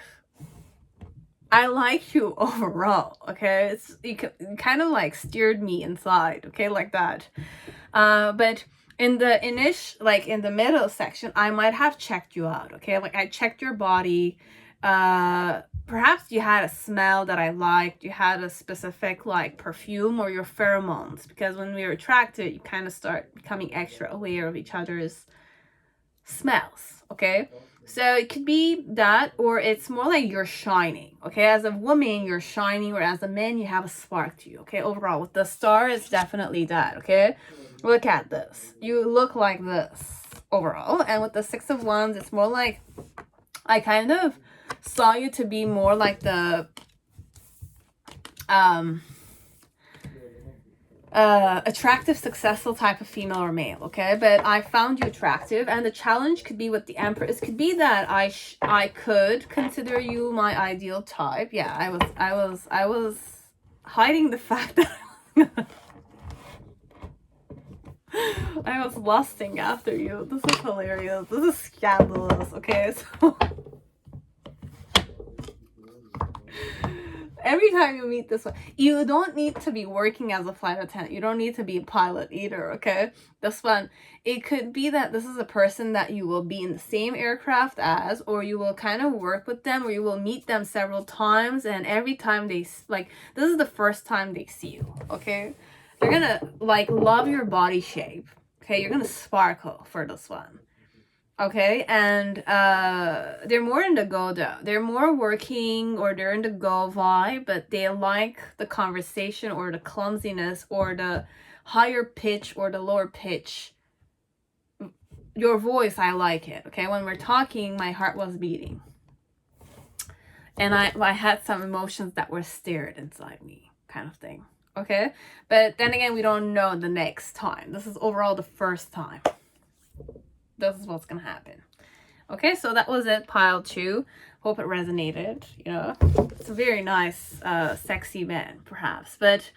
I like you overall. Okay, it's, you kind of like steered me inside. Okay, like that. But in the like in the middle section, I might have checked you out. Okay, like I checked your body. Perhaps you had a smell that I liked. You had a specific like perfume, or your pheromones, because when we are attracted, you kind of start becoming extra aware of each other's smells. Okay, so it could be that, or it's more like you're shining. Okay, as a woman, you're shining, or as a man, you have a spark to you. Okay, overall, with the Star, it's definitely that. Okay, look at this. You look like this overall. And with the Six of Wands, it's more like, I kind of saw you to be more like the attractive, successful type of female or male. Okay, but I found you attractive, and the challenge could be with the Empress. It could be that I could consider you my ideal type. Yeah, I was hiding the fact that I was lusting after you. This is hilarious. This is scandalous. Okay, so every time you meet this one, you don't need to be working as a flight attendant. You don't need to be a pilot either, okay? This one, it could be that this is a person that you will be in the same aircraft as, or you will kind of work with them, or you will meet them several times, and every time they, like, this is the first time they see you, okay? They're gonna, like, love your body shape, okay? You're gonna sparkle for this one. Okay, and they're more in the go though. They're more working, or they're in the go vibe, but they like the conversation, or the clumsiness, or the higher pitch, or the lower pitch. Your voice, I like it. Okay, when we're talking, my heart was beating, and I had some emotions that were stirred inside me, kind of thing. Okay, but then again, we don't know the next time. This is overall the first time. This is what's gonna happen. Okay, so that was it, pile 2. Hope it resonated. You know, it's a very nice, sexy man, perhaps, but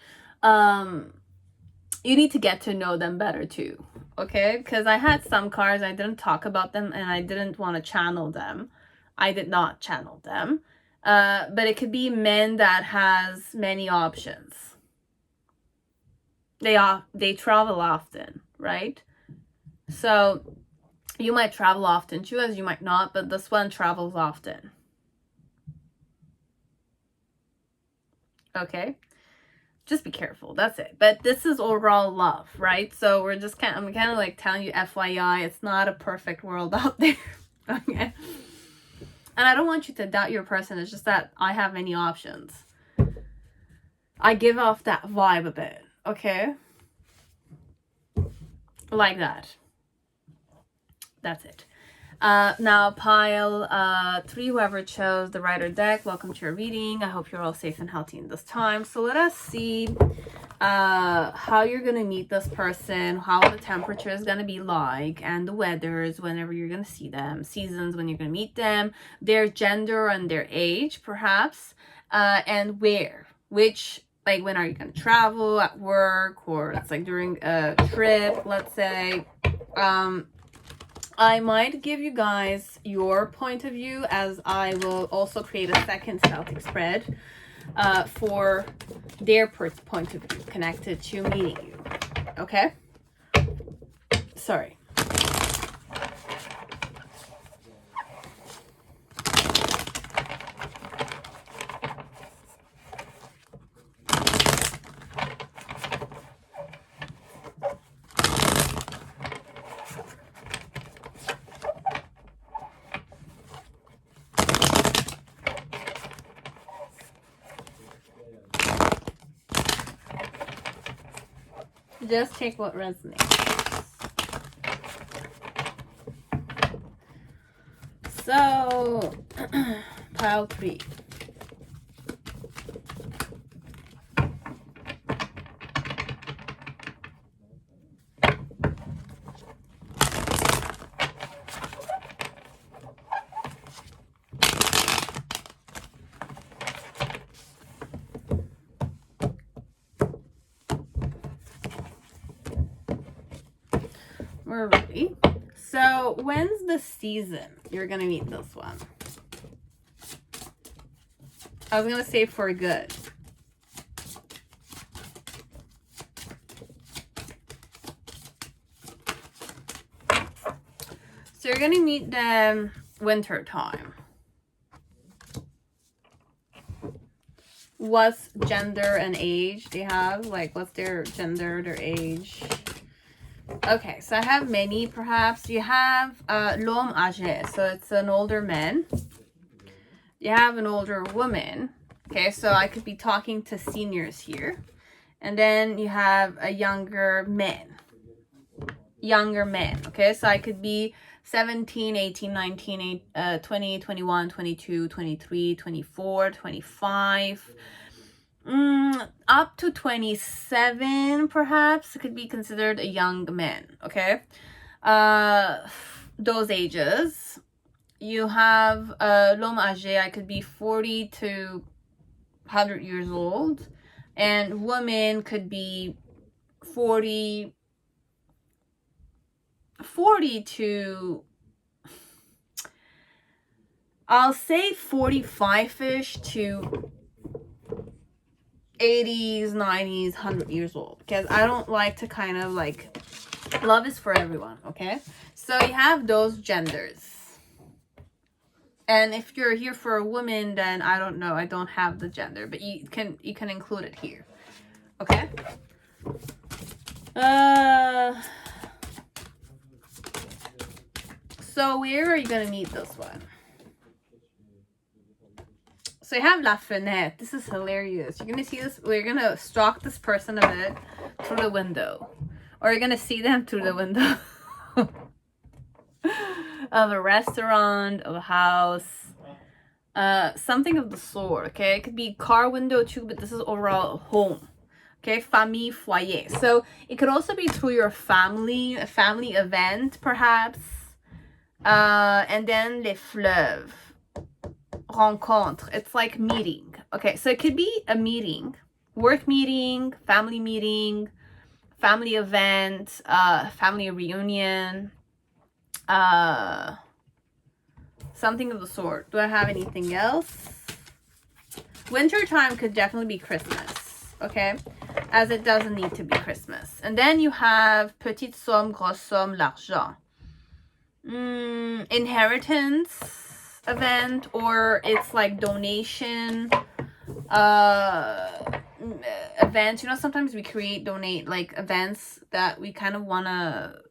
you need to get to know them better too. Okay, because I had some cards, I didn't talk about them, and I didn't want to channel them. I did not channel them. But it could be men that has many options. They travel often, right? So you might travel often too, as you might not, but this one travels often. Okay, just be careful, that's it. But this is overall love, right? So we're just I'm kind of like telling you FYI, it's not a perfect world out there. Okay, and I don't want you to doubt your person. It's just that I have many options. I give off that vibe a bit, okay? Like that. That's it. Now pile 3, whoever chose the Rider deck, welcome to your reading. I hope you're all safe and healthy in this time. So let us see how you're going to meet this person, how the temperature is going to be like, and the weathers whenever you're going to see them, seasons when you're going to meet them, their gender and their age, perhaps, and where, which, like, when are you going to travel, at work, or it's like during a trip, let's say. I might give you guys your point of view, as I will also create a second Celtic spread for their point of view connected to meeting you. Okay? Sorry. Just take what resonates. So, pile 3. We're ready. So when's the season you're gonna meet this one? I was gonna say for good. So you're gonna meet them winter time. What's gender and age they have? Like, what's their gender, their age? Okay, so I have many, perhaps. You have l'homme âgé, so it's an older man. You have an older woman. Okay, so I could be talking to seniors here. And then you have a younger man. Younger man, okay? So I could be 17, 18, 19, 20, 21, 22, 23, 24, 25... up to 27, perhaps. It could be considered a young man, okay? Those ages. You have l'homme âgé, I could be 40 to 100 years old, and woman could be 40 to, I'll say 45-ish to 80s, 90s, 100 years old, because I don't like to kind of like, love is for everyone, okay? So you have those genders. And if you're here for a woman, then I don't know, I don't have the gender, but you can include it here, okay? So where are you gonna meet this one? So you have La Fenêtre. This is hilarious. You're gonna see this. We're gonna stalk this person a bit through the window, or you're gonna see them through the window of a restaurant, of a house, something of the sort. Okay, it could be car window too, but this is overall a home. Okay, famille, foyer. So it could also be through your family, a family event, perhaps. And then les fleuves, rencontre. It's like meeting. Okay, so it could be a meeting, work meeting, family event, family reunion, something of the sort. Do I have anything else? Winter time could definitely be Christmas, okay? As it doesn't need to be Christmas. And then you have petite somme, grosse somme, l'argent. Inheritance event, or it's like donation events. You know, sometimes we donate like events that we kind of want to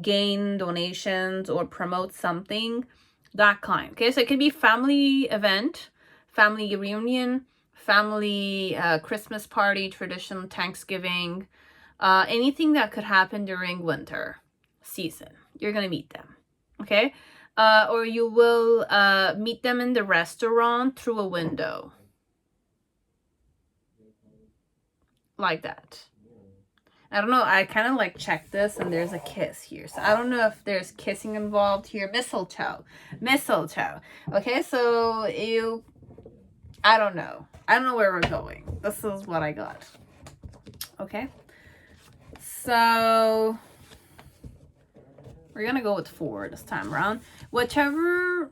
gain donations or promote something, that kind. Okay, so it could be family event, family reunion, family Christmas party, traditional Thanksgiving, anything that could happen during winter season. You're gonna meet them, okay? Or you will meet them in the restaurant through a window, like that. I don't know, I kind of like checked this and there's a kiss here. So I don't know if there's kissing involved here. Mistletoe. Okay, so I don't know. I don't know where we're going. This is what I got. Okay. So we're going to go with 4 this time around. Whichever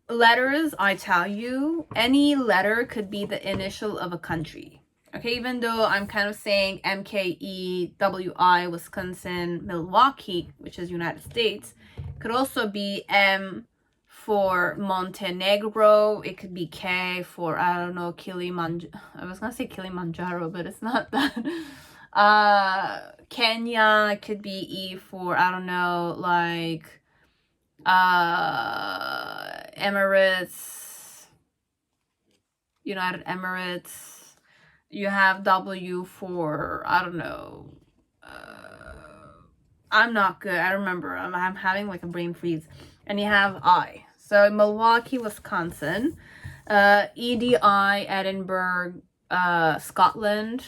letters I tell you, any letter could be the initial of a country. Okay, even though I'm kind of saying MKEWI, Wisconsin, Milwaukee, which is United States, could also be M for Montenegro. It could be K for, I don't know, Kilimanjaro. I was going to say Kilimanjaro, but it's not that. Kenya, it could be E for, I don't know, like Emirates, United Emirates. You have W for, I don't know, I'm not good. I remember. I'm having like a brain freeze. And you have I. So Milwaukee, Wisconsin. EDI, Edinburgh, Scotland.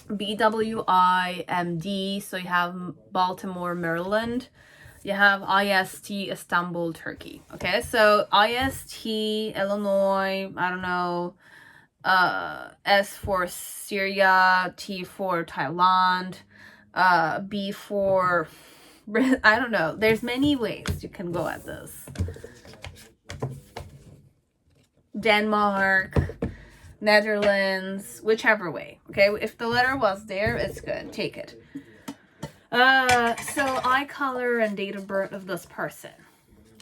BWI, MD. So you have Baltimore, Maryland. You have IST, Istanbul, Turkey. Okay, so IST, Illinois, I don't know. S for Syria, T for Thailand, B for, I don't know. There's many ways you can go at this. Denmark, Netherlands, whichever way. Okay, if the letter was there, it's good. Take it. So eye color and date of birth of this person.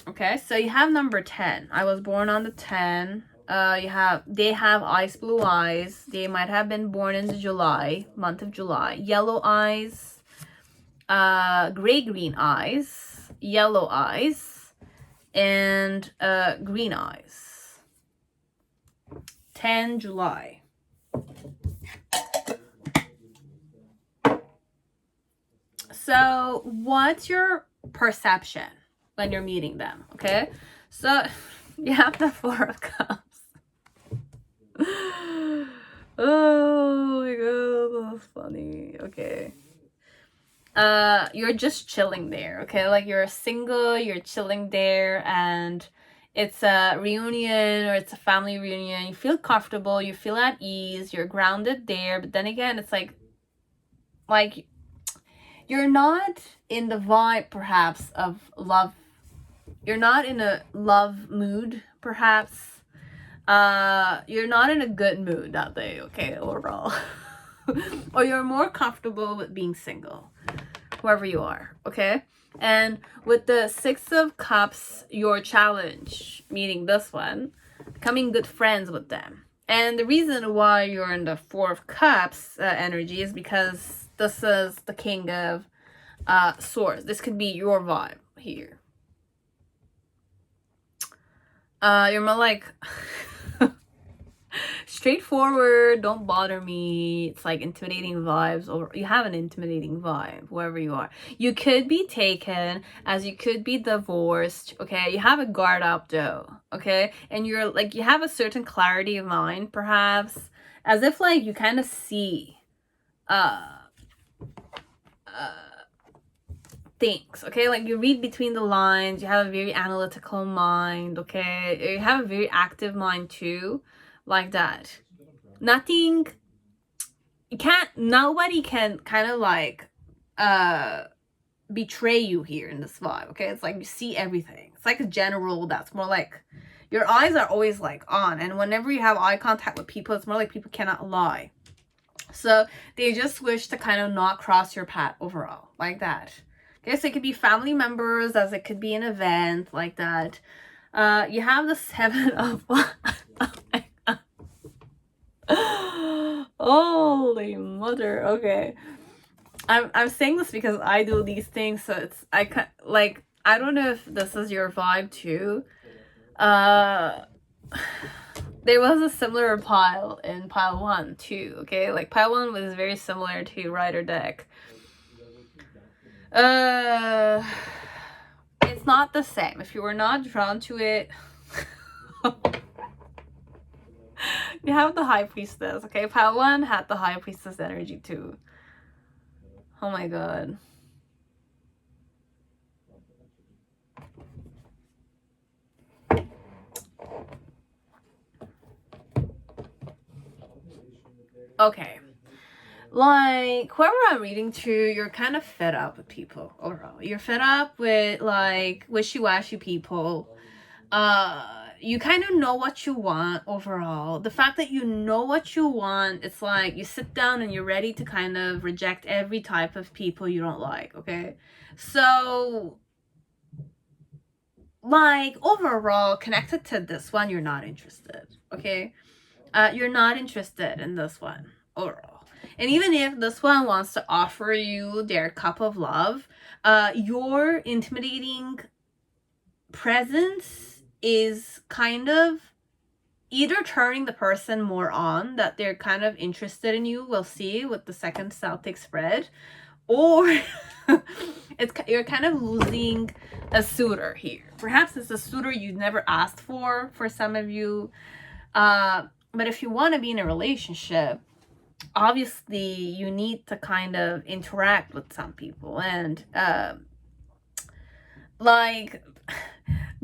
Okay, so you have number 10. I was born on the 10. They have ice blue eyes. They might have been born in the month of July. Yellow eyes, gray-green eyes, yellow eyes, and green eyes. 10 July. So what's your perception when you're meeting them? Okay, so you have the 4 of Cups. Oh my god, that's funny. Okay. You're just chilling there, okay? Like you're single, you're chilling there, and it's a reunion or it's a family reunion. You feel comfortable, you feel at ease, you're grounded there, but then again, it's like you're not in the vibe perhaps of love. You're not in a love mood, perhaps. You're not in a good mood that day, okay, overall. Or you're more comfortable with being single, whoever you are, okay? And with the 6 of Cups, your challenge, meaning this one, becoming good friends with them. And the reason why you're in the 4 of Cups energy is because this is the King of Swords. This could be your vibe here. You're more like straightforward, don't bother me. It's like intimidating vibes, or you have an intimidating vibe, whoever you are. You could be taken, as you could be divorced, okay? You have a guard up though, okay? And you're like, you have a certain clarity of mind, perhaps, as if like you kind of see things, okay? Like you read between the lines, you have a very analytical mind, okay? You have a very active mind too, like that. Nothing, nobody can kind of like betray you here in this vibe, okay? It's like you see everything. It's like a general that's more like your eyes are always like on, and whenever you have eye contact with people, it's more like people cannot lie. So they just wish to kind of not cross your path overall, like that. Okay, so it could be family members, as it could be an event, like that. You have the Seven of Holy mother. Okay, I'm saying this because I do these things, so it's I don't know if this is your vibe too. There was a similar pile in pile 1 too, okay? Like pile 1 was very similar to Rider deck. It's not the same. If you were not drawn to it, you have the High Priestess, okay? Pile 1 had the High Priestess energy too. Oh my god. Okay. Like, whoever I'm reading to, you're kind of fed up with people overall. You're fed up with, like, wishy-washy people. You kind of know what you want overall. The fact that you know what you want, it's like you sit down and you're ready to kind of reject every type of people you don't like, okay? So, like, overall, connected to this one, you're not interested, okay? You're not interested in this one overall. And even if this one wants to offer you their cup of love, your intimidating presence is kind of either turning the person more on, that they're kind of interested in you, we'll see with the second Celtic spread, or you're kind of losing a suitor here. Perhaps it's a suitor you never asked for some of you. But if you want to be in a relationship, obviously you need to kind of interact with some people and like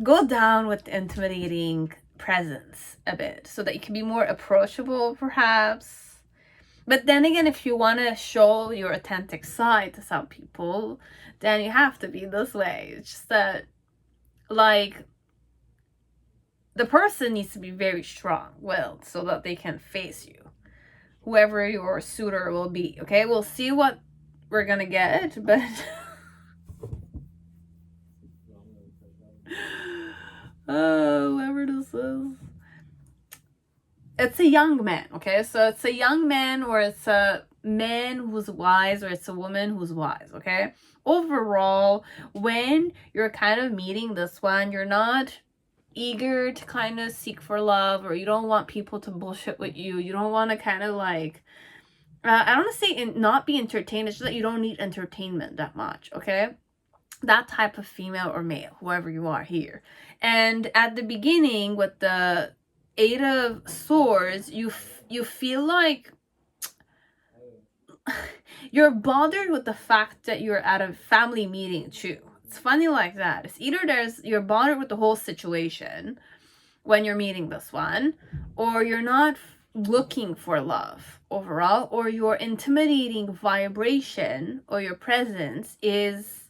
go down with the intimidating presence a bit so that you can be more approachable perhaps. But then again, if you want to show your authentic side to some people, then you have to be this way. It's just that, like, the person needs to be very strong-willed so that they can face you, whoever your suitor will be, okay? We'll see what we're gonna get, but oh, whoever this is, it's a young man, okay? So it's a young man, or it's a man who's wise, or it's a woman who's wise, okay? Overall, when you're kind of meeting this one, you're not eager to kind of seek for love, or you don't want people to bullshit with you. You don't want to kind of like, I don't want to say not be entertained. It's just that you don't need entertainment that much, okay? That type of female or male, whoever you are here. And at the beginning with the Eight of Swords, you feel like you're bothered with the fact that you're at a family meeting too. It's funny like that. It's either you're bothered with the whole situation when you're meeting this one, or you're not looking for love overall, or your intimidating vibration or your presence is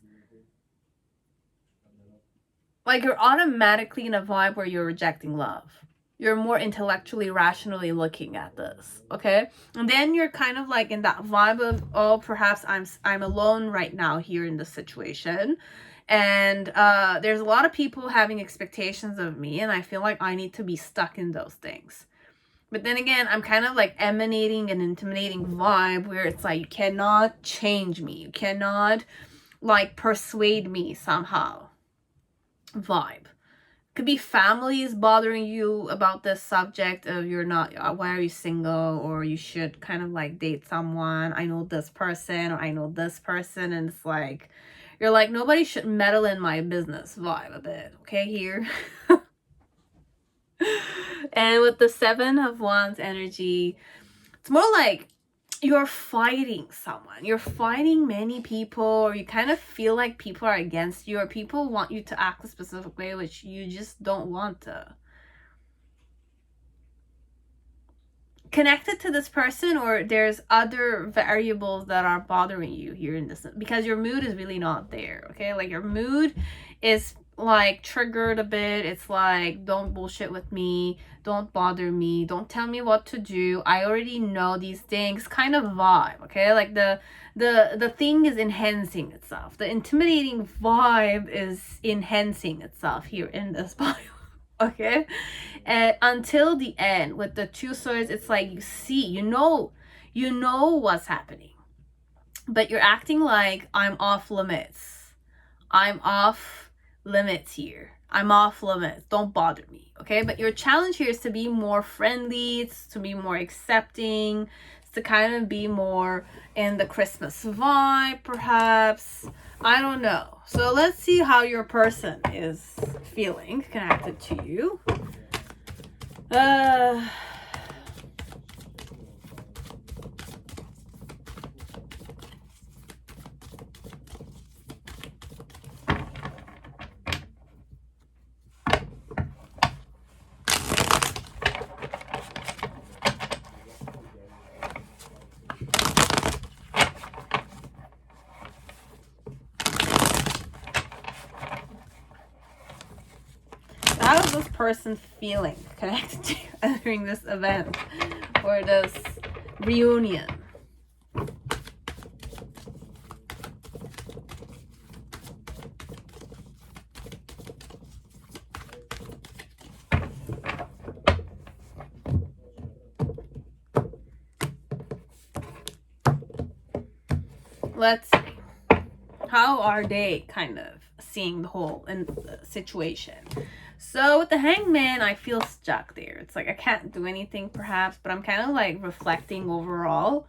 like you're automatically in a vibe where you're rejecting love. You're more intellectually, rationally looking at this, okay? And then you're kind of like in that vibe of, oh, perhaps I'm alone right now here in this situation. And there's a lot of people having expectations of me, and I feel like I need to be stuck in those things. But then again, I'm kind of like emanating an intimidating vibe where it's like, you cannot change me. You cannot like persuade me somehow vibe. Could be families bothering you about this subject of you're not, why are you single, or you should kind of like date someone, I know this person, or I know this person, and it's like, you're like, nobody should meddle in my business vibe a bit, okay, here. And with the Seven of Wands energy, it's more like you're fighting someone. You're fighting many people, or you kind of feel like people are against you, or people want you to act a specific way, which you just don't want to. Connected to this person, or there's other variables that are bothering you here in this, because your mood is really not there, okay? Like your mood is like triggered a bit. It's like, don't bullshit with me, don't bother me, don't tell me what to do, I already know these things kind of vibe, okay? Like the thing is enhancing itself, the intimidating vibe is enhancing itself here in this bio. Okay, and until the end with the two swords, it's like you see, you know what's happening, but you're acting like I'm off limits. I'm off limits here. I'm off limits. Don't bother me. Okay, but your challenge here is to be more friendly. It's to be more accepting. It's to kind of be more in the Christmas vibe, perhaps. I don't know. So let's see how your person is feeling connected to you. How is this person feeling connected to you during this event or this reunion? Let's see. How are they kind of seeing the whole situation? So with the Hangman, I feel stuck there. It's like I can't do anything perhaps, but I'm kind of like reflecting overall.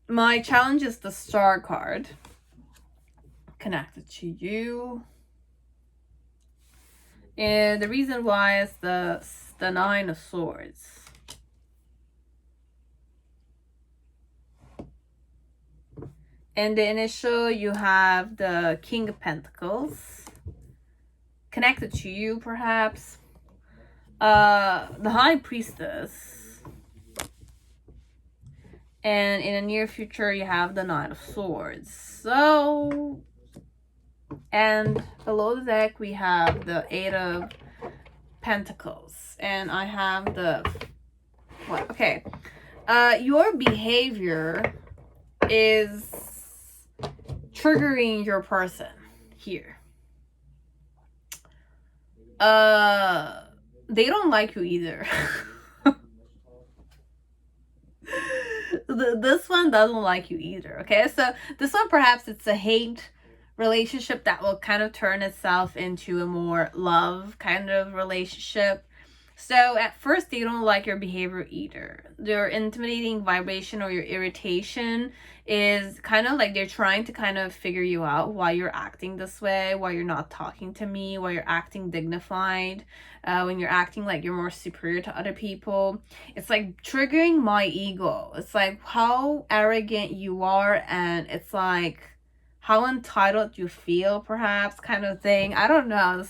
My challenge is the Star card connected to you. And the reason why is the Nine of Swords. And the initial, you have the King of Pentacles connected to you, perhaps. The High Priestess. And in the near future, you have the Knight of Swords. So, and below the deck, we have the Eight of Pentacles. And I have the, what? Okay. Your behavior is triggering your person here. They don't like you either. This one doesn't like you either, okay? So this one, perhaps it's a hate relationship that will kind of turn itself into a more love kind of relationship. So at first, they don't like your behavior either. Your intimidating vibration or your irritation is kind of like they're trying to kind of figure you out, why you're acting this way, why you're not talking to me, why you're acting dignified, when you're acting like you're more superior to other people. It's like triggering my ego. It's like how arrogant you are, and it's like how entitled you feel, perhaps, kind of thing. I don't know.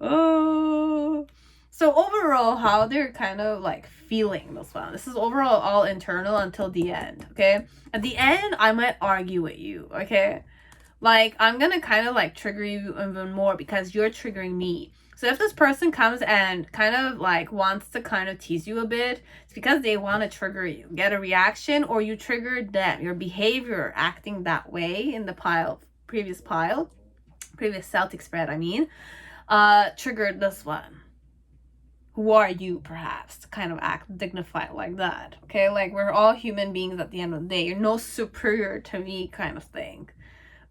Oh, so overall, how they're kind of like feeling this one. This is overall all internal until the end, okay? At the end, I might argue with you, okay? Like, I'm gonna kind of like trigger you even more because you're triggering me. So if this person comes and kind of like wants to kind of tease you a bit, it's because they want to trigger you, get a reaction, or you triggered them. Your behavior acting that way in the previous Celtic spread, I mean, triggered this one. Who are you, perhaps, to kind of act dignified like that? Okay, like we're all human beings at the end of the day. You're no superior to me, kind of thing.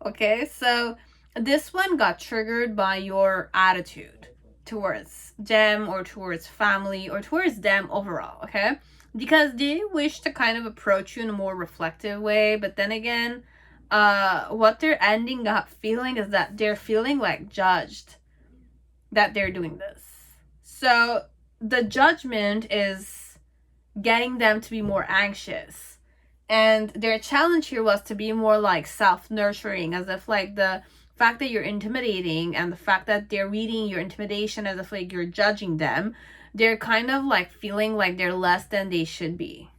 Okay, so this one got triggered by your attitude towards them or towards family or towards them overall, okay? Because they wish to kind of approach you in a more reflective way, but then again, what they're ending up feeling is that they're feeling like judged that they're doing this. So the judgment is getting them to be more anxious. And their challenge here was to be more like self-nurturing, as if like the fact that you're intimidating and the fact that they're reading your intimidation as if like you're judging them, they're kind of like feeling like they're less than they should be.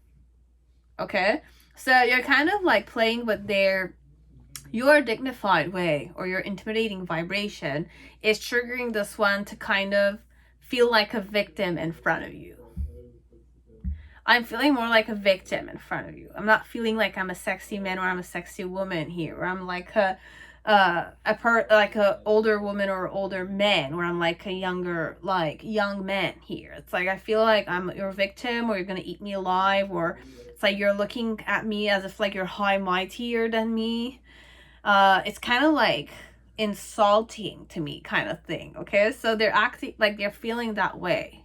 Okay? So you're kind of like playing with your dignified way or your intimidating vibration is triggering this one to kind of feel like a victim in front of you. I'm feeling more like a victim in front of you. I'm not feeling like I'm a sexy man or I'm a sexy woman here, or I'm like a older woman or older man, or I'm like a younger, like young man here. It's like I feel like I'm your victim, or you're gonna eat me alive, or it's like you're looking at me as if like you're high mightier than me. It's kind of like insulting to me kind of thing. Okay, so they're acting like they're feeling that way.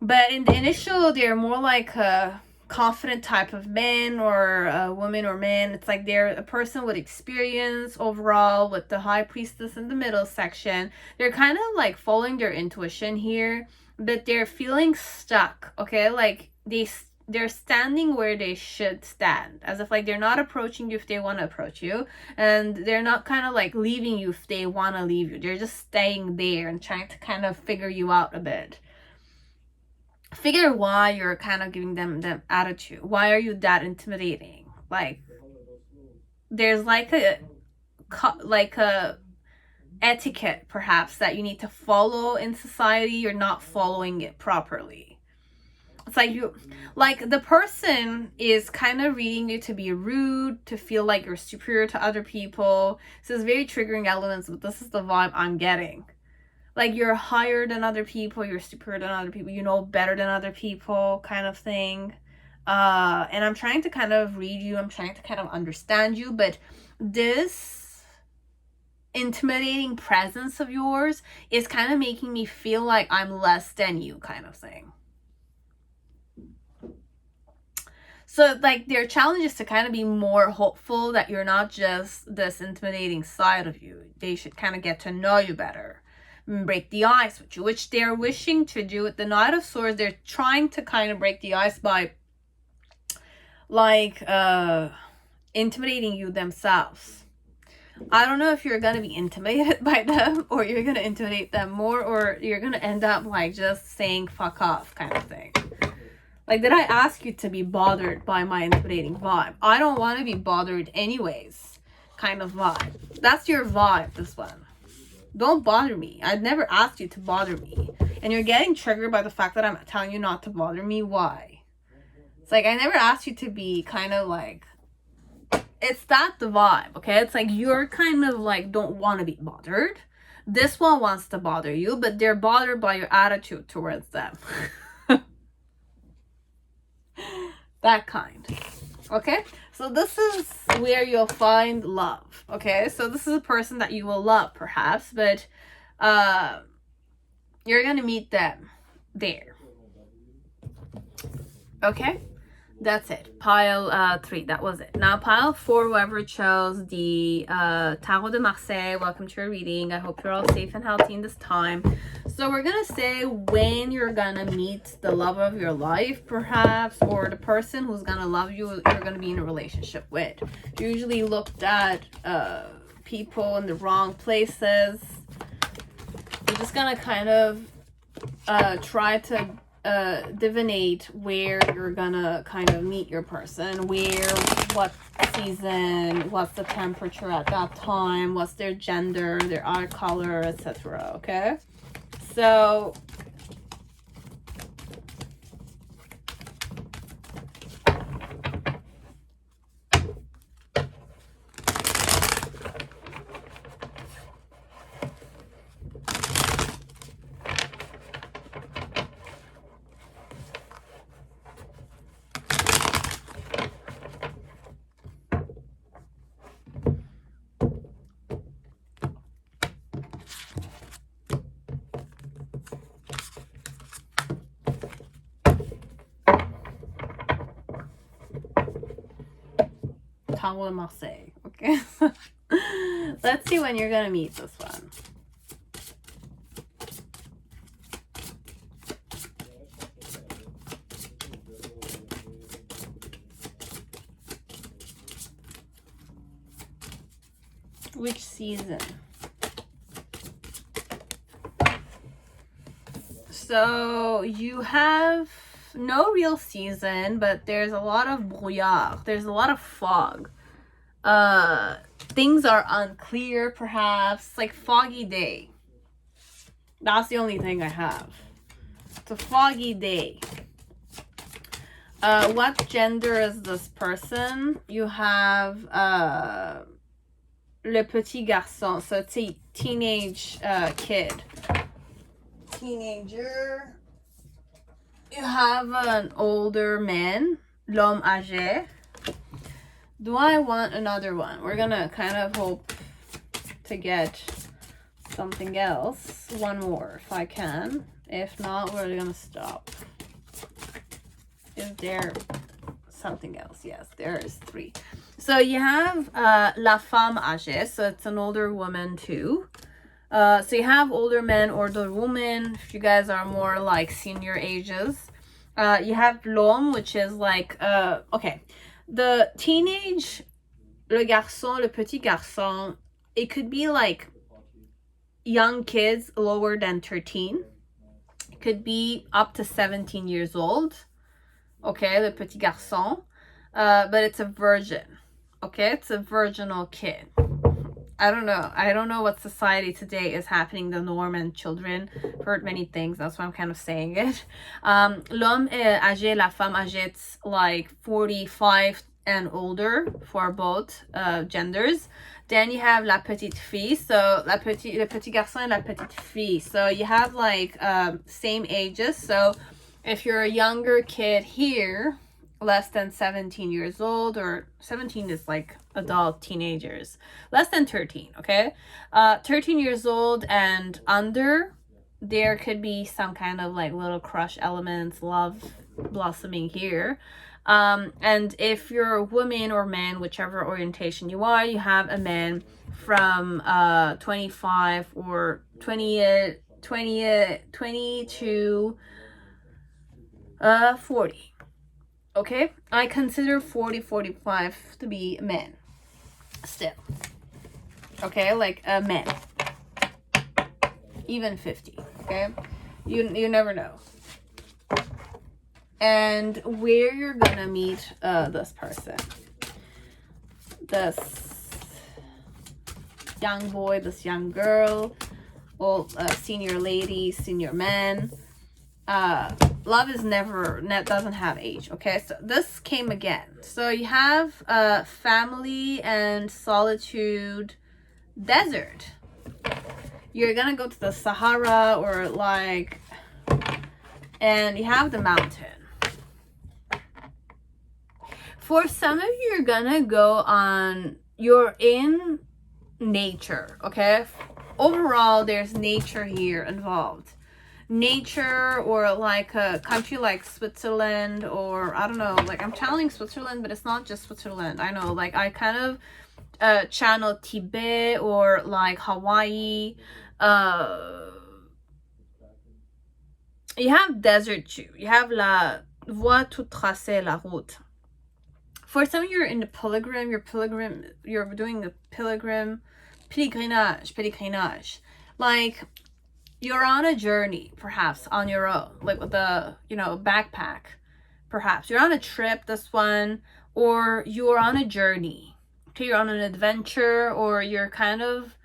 But in the initial, they're more like a confident type of man or a woman or man. It's like they're a person with experience overall, with the high priestess in the middle section. They're kind of like following their intuition here, but they're feeling stuck. Okay, like they're standing where they should stand, as if like they're not approaching you if they want to approach you, and they're not kind of like leaving you if they want to leave you. They're just staying there and trying to kind of figure you out a bit. Figure why you're kind of giving them attitude. Why are you that intimidating? Like there's like a etiquette perhaps that you need to follow in society. You're not following it properly. It's like the person is kind of reading you to be rude, to feel like you're superior to other people. So it's very triggering elements, but this is the vibe I'm getting. Like you're higher than other people, you're superior than other people, you know better than other people kind of thing. And I'm trying to kind of read you, I'm trying to kind of understand you, but this intimidating presence of yours is kind of making me feel like I'm less than you kind of thing. So like their challenge is to kind of be more hopeful that you're not just this intimidating side of you. They should kind of get to know you better, break the ice with you, which they're wishing to do with the Knight of Swords. They're trying to kind of break the ice by like intimidating you themselves. I don't know if you're gonna be intimidated by them, or you're gonna intimidate them more, or you're gonna end up like just saying fuck off kind of thing. Like, did I ask you to be bothered by my intimidating vibe? I don't want to be bothered anyways kind of vibe. That's your vibe, this one. Don't bother me. I'd never asked you to bother me. And you're getting triggered by the fact that I'm telling you not to bother me. Why? It's like, I never asked you to be kind of like... It's that the vibe, okay? It's like you're kind of like don't want to be bothered. This one wants to bother you, but they're bothered by your attitude towards them. That kind. Okay? So this is where you'll find love. Okay? So this is a person that you will love, perhaps, but you're gonna meet them there. Okay? That's it. Pile 3, that was it. Now pile 4, whoever chose the Tarot de Marseille, welcome to your reading. I hope you're all safe and healthy in this time. So we're gonna say when you're gonna meet the love of your life, perhaps, or the person who's gonna love you, you're gonna be in a relationship with. You usually looked at people in the wrong places. You're just gonna kind of try to divinate where you're gonna kind of meet your person, what season, what's the temperature at that time, what's their gender, their eye color, etc. Okay, so Tarot de Marseille. Okay, let's see when you're gonna meet this one. Which season? So you have no real season, but there's a lot of brouillard. There's a lot of fog. Things are unclear, perhaps. Like foggy day. That's the only thing I have. It's a foggy day. What gender is this person? You have le petit garçon. So it's a teenage kid. Teenager. You have an older man, l'homme âgé. Do I want another one? We're gonna kind of hope to get something else. One more if I can. If not, we're gonna stop. Is there something else? Yes, there is 3. So you have la femme âgée. So it's an older woman too. So you have older men, older women, if you guys are more like senior ages. You have l'homme, which is like, okay, the teenage, le garçon, le petit garçon, it could be like young kids lower than 13. It could be up to 17 years old. Okay, le petit garçon. But it's a virgin. Okay, it's a virginal kid. I don't know what society today is happening the norm, and children heard many things. That's why I'm kind of saying it. L'homme âgé, la femme âgée, it's like 45 and older for both genders. Then you have la petite fille. So le petit garçon and la petite fille. So you have like same ages. So if you're a younger kid here, less than 17 years old, or 17 is like adult teenagers, less than 13, okay? 13 years old and under, there could be some kind of like little crush elements, love blossoming here. And if you're a woman or man, whichever orientation you are, you have a man from 25 or 20 to 40. Okay, I consider 40-45 to be men still. Okay, like a man. Even 50. Okay, you never know. And where you're gonna meet this person, this young boy, this young girl, old senior lady, senior man. Love is doesn't have age. Okay, so this came again. So you have family and solitude, desert. You're gonna go to the Sahara or like, and you have the mountain. For some of you, you're gonna go on, you're in nature, okay? Overall, there's nature here involved. Nature, or like a country like Switzerland, or I don't know, like I'm channeling Switzerland, but it's not just Switzerland. I know, like I kind of channel Tibet or like Hawaii. You have desert too. You have la voie toute tracée, la route. For some of you, you're in the pilgrim, you're doing the pèlerinage. Like, you're on a journey, perhaps, on your own, like with a, backpack, perhaps. You're on a trip, this one, or you're on a journey. Okay, you're on an adventure, or you're kind of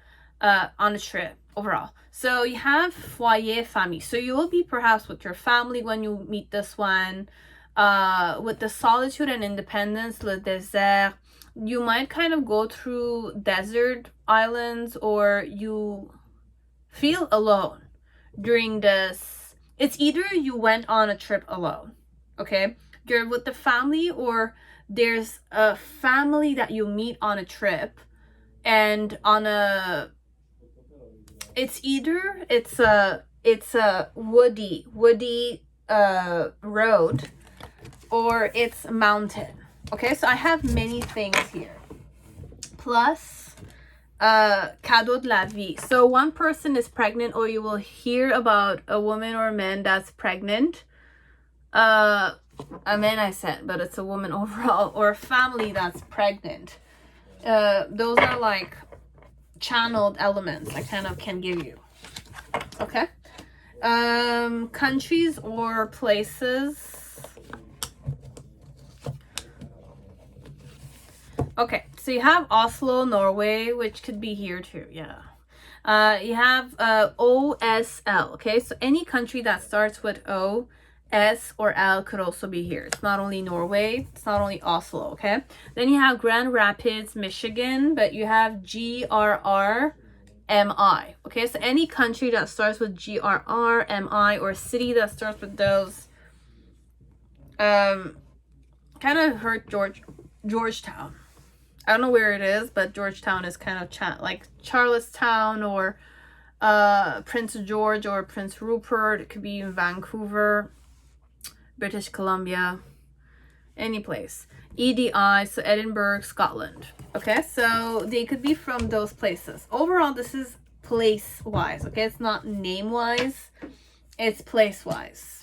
on a trip overall. So you have foyer famille. So you will be perhaps with your family when you meet this one. With the solitude and independence, le désert, you might kind of go through desert islands, or you feel alone during this. It's either you went on a trip alone, okay? You're with the family, or there's a family that you meet on a trip, and on a, it's a woody road, or it's mountain. Okay, so I have many things here. Plus, cadeau de la vie. So one person is pregnant, or you will hear about a woman or a man that's pregnant. A man I said, but it's a woman overall, or a family that's pregnant. Those are like channeled elements I kind of can give you. Okay. Countries or places. Okay, so you have Oslo, Norway, which could be here too. Yeah. You have OSL. Okay, so any country that starts with O, S, or L could also be here. It's not only Norway, it's not only Oslo. Okay, then you have Grand Rapids, Michigan, but you have GRR, MI. Okay, so any country that starts with GRR, MI, or city that starts with those kind of hurt Georgetown. I don't know where it is, but Georgetown is kind of like Charlestown or Prince George or Prince Rupert. It could be in Vancouver, British Columbia, any place. EDI, so Edinburgh, Scotland. Okay, so they could be from those places. Overall, this is place-wise. Okay, it's not name-wise, it's place-wise.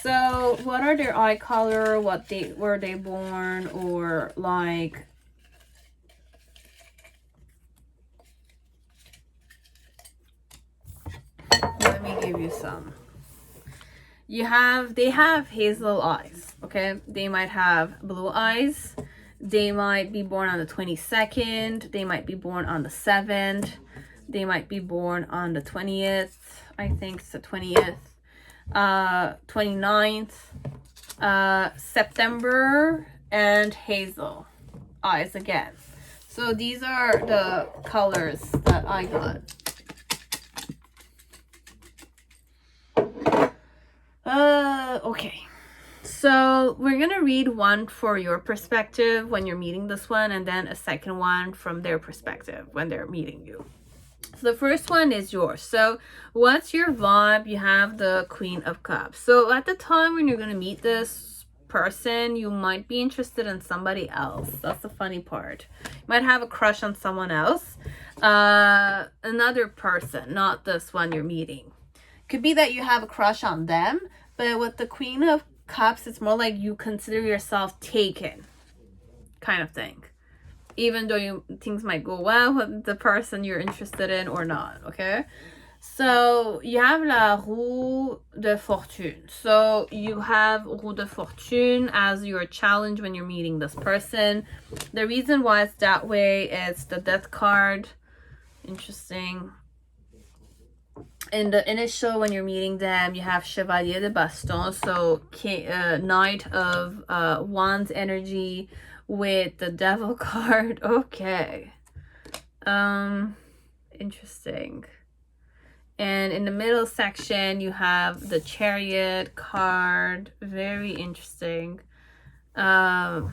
So what are their eye color, were they born, or like let me give you some. They have hazel eyes. Okay, they might have blue eyes. They might be born on the 22nd. They might be born on the 7th. They might be born on the 20th. I think it's the 20th. 29th, September, and hazel eyes again. So these are the colors that I got. Okay, so we're gonna read one for your perspective when you're meeting this one, and then a second one from their perspective when they're meeting you. So the first one is yours. So what's your vibe? You have the Queen of Cups. So at the time when you're going to meet this person, you might be interested in somebody else. That's the funny part. You might have a crush on someone else. Another person, not this one you're meeting. Could be that you have a crush on them, but with the Queen of Cups, it's more like you consider yourself taken kind of thing. Even though things might go well with the person you're interested in or not, okay? So you have la roue de fortune. So you have roue de fortune as your challenge when you're meeting this person. The reason why it's that way is the death card. Interesting. In the initial, when you're meeting them, you have Chevalier de Baston. So Knight of Wands energy with the Devil card. Okay. Interesting. And in the middle section, you have the Chariot card. Very interesting. At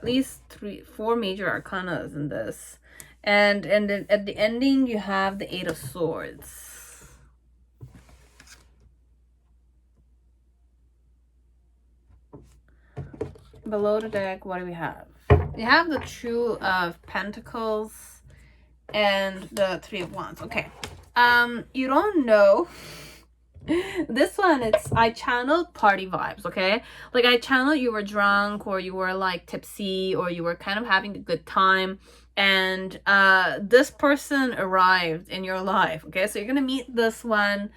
least 4 major arcanas in this. And then at the ending, you have the 8 of Swords. Below the deck, what do we have? We have the Two of Pentacles and the 3 of Wands. Okay. You don't know. This one, I channeled party vibes, okay? Like I channeled you were drunk, or you were like tipsy, or you were kind of having a good time, and this person arrived in your life, okay? So you're gonna meet this one.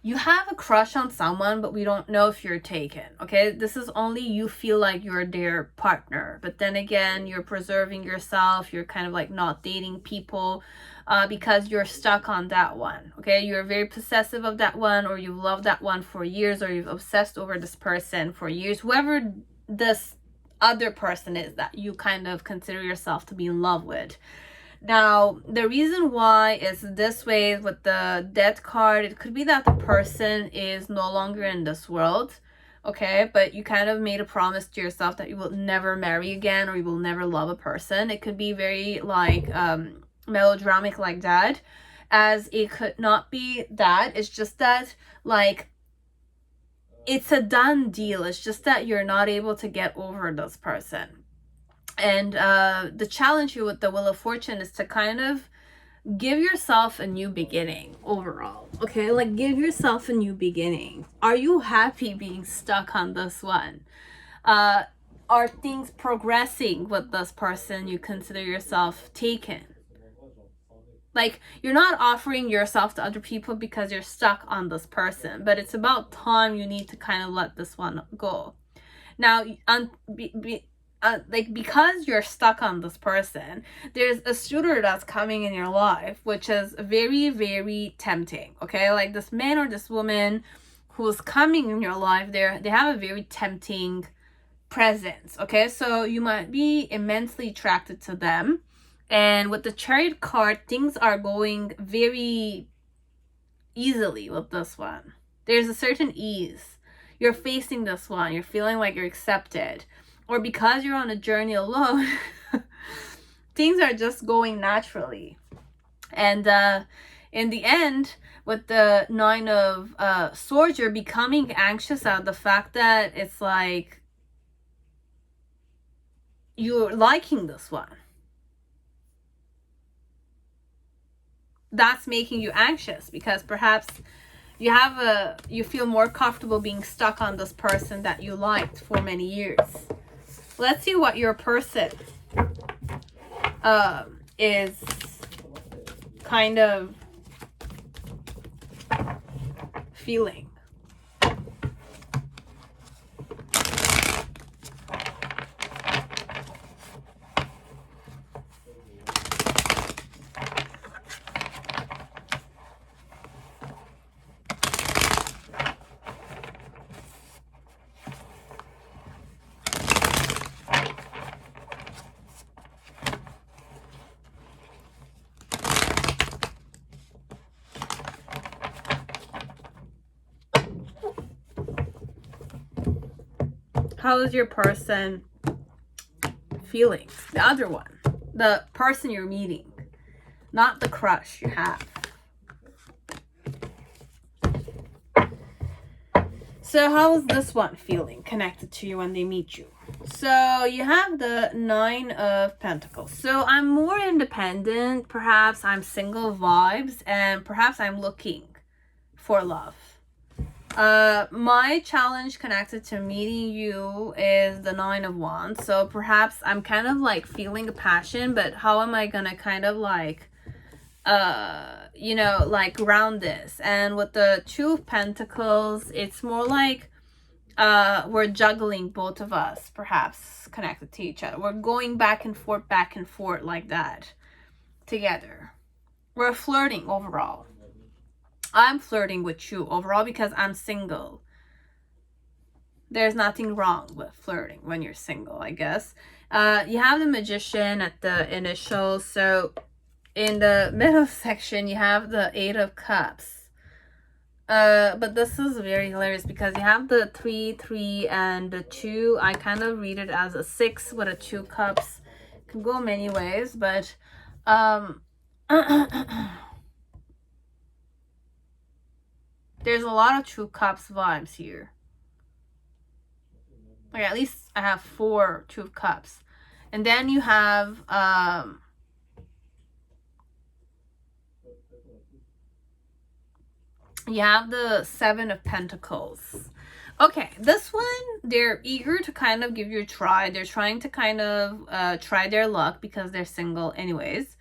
You have a crush on someone, but we don't know if you're taken, okay? This is only you feel like you're their partner, but then again, you're preserving yourself. You're kind of like not dating people because you're stuck on that one, okay? You're very possessive of that one, or you've loved that one for years, or you've obsessed over this person for years. Whoever this other person is that you kind of consider yourself to be in love with. Now, the reason why is this way with the Death card. It could be that the person is no longer in this world, okay? But you kind of made a promise to yourself that you will never marry again, or you will never love a person. It could be very like melodramatic like that, as it could not be that. It's just that like it's a done deal. It's just that you're not able to get over this person. And the challenge here with the Wheel of Fortune is to kind of give yourself a new beginning overall, okay? Like give yourself a new beginning. Are you happy being stuck on this one? are things progressing with this person, you consider yourself taken. Like, you're not offering yourself to other people because you're stuck on this person, but it's about time you need to kind of let this one go. Now, like, because you're stuck on this person, there's a suitor that's coming in your life, which is very, very tempting. Okay, like this man or this woman who's coming in your life, they have a very tempting presence. Okay, so you might be immensely attracted to them. And with the Chariot card, things are going very easily with this one. There's a certain ease. You're facing this one. You're feeling like you're accepted. Or because you're on a journey alone, things are just going naturally. And in the end, with the 9 of Swords, you're becoming anxious at the fact that it's like you're liking this one. That's making you anxious because perhaps you feel more comfortable being stuck on this person that you liked for many years. Let's see what your person is kind of feeling. How is your person feeling? The other one. The person you're meeting. Not the crush you have. So how is this one feeling connected to you when they meet you? So you have the 9 of Pentacles. So I'm more independent. Perhaps I'm single vibes. And perhaps I'm looking for love. My challenge connected to meeting you is the 9 of Wands. So perhaps I'm kind of like feeling a passion, but how am I gonna kind of like, you know, like ground this? And with the 2 of Pentacles, it's more like, we're juggling, both of us, perhaps connected to each other. We're going back and forth like that together. We're flirting overall. I'm flirting with you overall because I'm single. There's nothing wrong with flirting when you're single, I guess. You have the Magician at the initials. So in the middle section, you have the 8 of Cups. But this is very hilarious because you have the 3, 3, and the 2. I kind of read it as a 6 with a 2 cups. It can go many ways, but there's a lot of 2 cups vibes here. Like, at least I have 4 2 of cups. And then you have the 7 of Pentacles. Okay, this one, they're eager to kind of give you a try. They're trying to kind of try their luck because they're single anyways.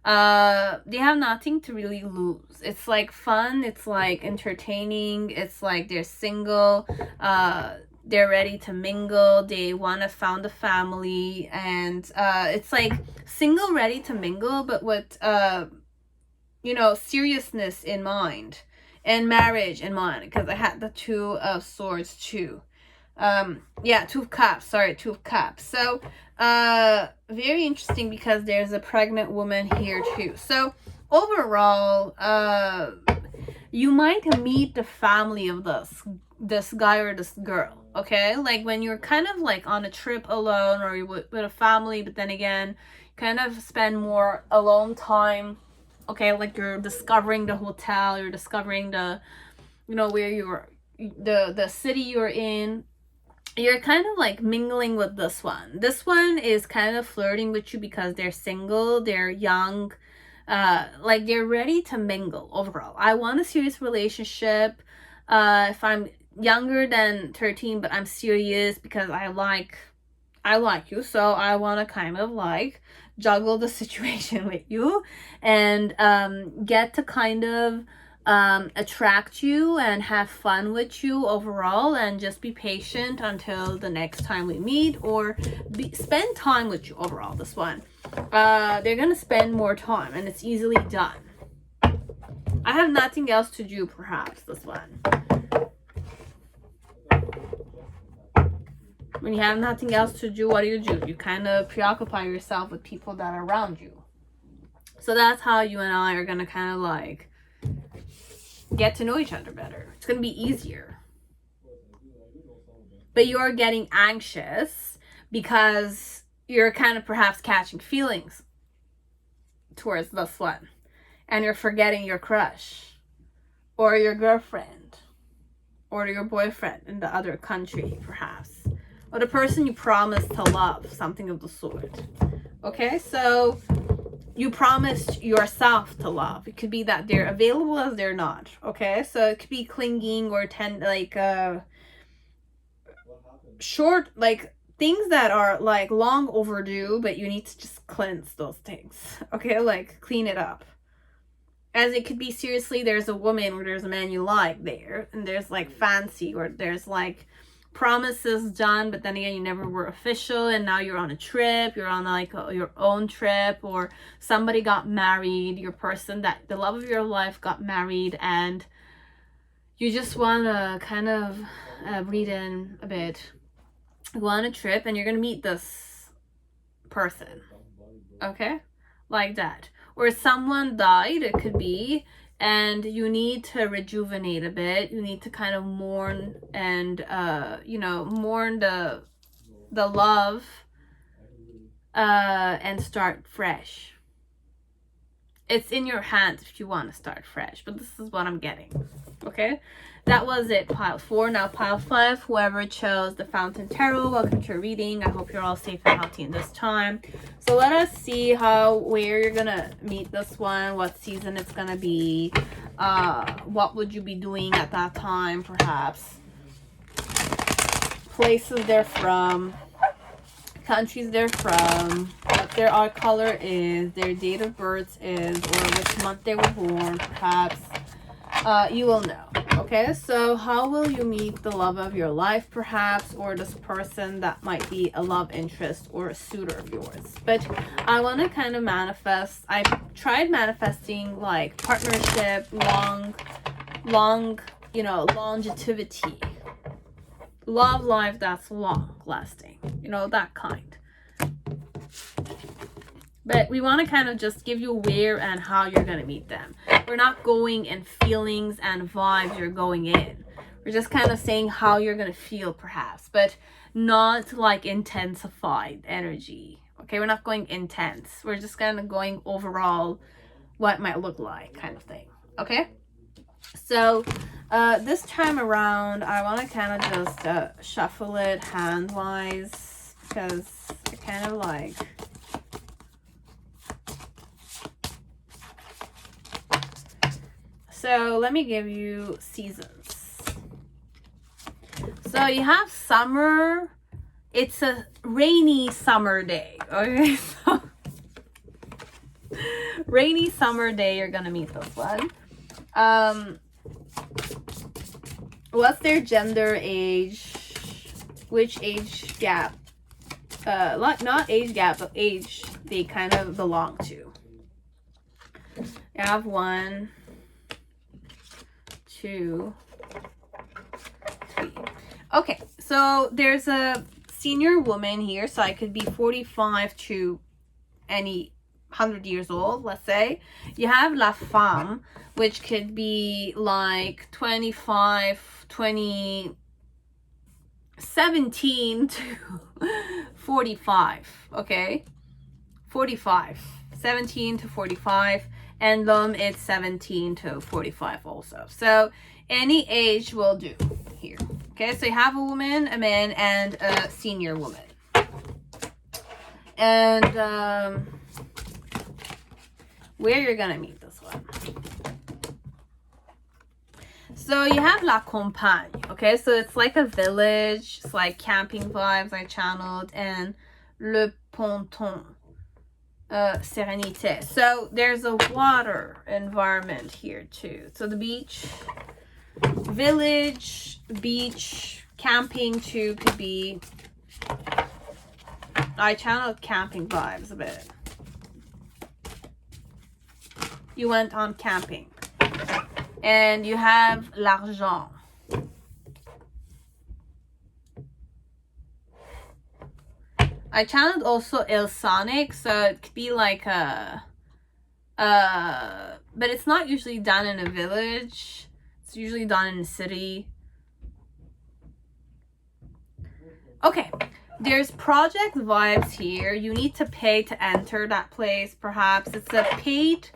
They have nothing to really lose. It's like fun, it's like entertaining, it's like they're single, they're ready to mingle, they want to found a family, and it's like single, ready to mingle, but with you know, seriousness in mind and marriage in mind, because I had the 2 of Swords too. Yeah, 2 of Cups, sorry, 2 of Cups. So very interesting because there's a pregnant woman here too. So overall, you might meet the family of this guy or this girl. Okay, like when you're kind of like on a trip alone, or you're with a family, but then again kind of spend more alone time. Okay, like you're discovering the hotel, you're discovering the, you know, where you're, the city you're in. You're kind of like mingling with this one. This one is kind of flirting with you because they're single, they're young, like they're ready to mingle overall. I want a serious relationship. If I'm younger than 13, but I'm serious because I like I like you, so I want to kind of like juggle the situation with you and get to kind of attract you and have fun with you overall, and just be patient until the next time we meet, or spend time with you overall. This one, they're gonna spend more time and it's easily done. I have nothing else to do, perhaps. This one, when you have nothing else to do, what do? You kind of preoccupy yourself with people that are around you. So that's how you and I are gonna kind of like get to know each other better. It's gonna be easier. But you're getting anxious because you're kind of perhaps catching feelings towards this one, and you're forgetting your crush or your girlfriend or your boyfriend in the other country, perhaps, or the person you promised to love, something of the sort. Okay, so you promised yourself to love. It could be that they're available as they're not. Okay, so it could be clinging or short, like things that are like long overdue, but you need to just cleanse those things. Okay, like clean it up. As it could be, seriously, there's a woman or there's a man you like there, and there's like fancy, or there's like promises done, but then again you never were official, and now you're on a trip, you're on like your own trip, or somebody got married, your person that the love of your life got married, and you just want to kind of breathe in a bit, go on a trip, and you're gonna meet this person. Okay, like that. Or someone died, it could be, and you need to rejuvenate a bit. You need to kind of mourn and mourn the love and start fresh. It's in your hands if you want to start fresh, but this is what I'm getting. Okay, that was it, pile 4. Now pile 5, whoever chose the Fountain Tarot, welcome to your reading. I hope you're all safe and healthy in this time. So let us see where you're gonna meet this one, what season it's gonna be, what would you be doing at that time, perhaps, places they're from, countries they're from, what their eye color is, their date of birth is, or which month they were born, perhaps. You will know. Okay, so how will you meet the love of your life, perhaps, or this person that might be a love interest or a suitor of yours? But I want to kind of manifest. I tried manifesting like partnership, long longevity, love life that's long lasting, that kind. But we want to kind of just give you where and how you're going to meet them. We're not going in feelings and vibes you're going in. We're just kind of saying how you're going to feel, perhaps, but not like intensified energy. Okay, we're not going intense. We're just kind of going overall what it might look like, kind of thing. Okay, so this time around, I want to kind of just shuffle it hand-wise, because I kind of like... So let me give you seasons. So you have summer. It's a rainy summer day. Okay, so rainy summer day, you're gonna meet this one. What's their gender, age, which age gap? Not age gap, but age they kind of belong to. You have 1, 2, 3. Okay, so there's a senior woman here, so I could be 45 to any 100 years old, let's say. You have la femme, which could be like 17 to 45, okay? 45, 17 to 45. And l'homme, it's 17 to 45 also. So any age will do here. Okay, so you have a woman, a man, and a senior woman. And where you're gonna meet this one. So you have La Campagne, okay? So it's like a village. It's like camping vibes I channeled. And Le Ponton, Sérénité. So there's a water environment here too. So the beach, village, beach, camping too could be. I channeled camping vibes a bit. You went on camping. And you have l'argent. I channeled also Il Sonic, so it could be like a but it's not usually done in a village. It's usually done in a city. Okay, there's project vibes here. You need to pay to enter that place, perhaps. It's a paid,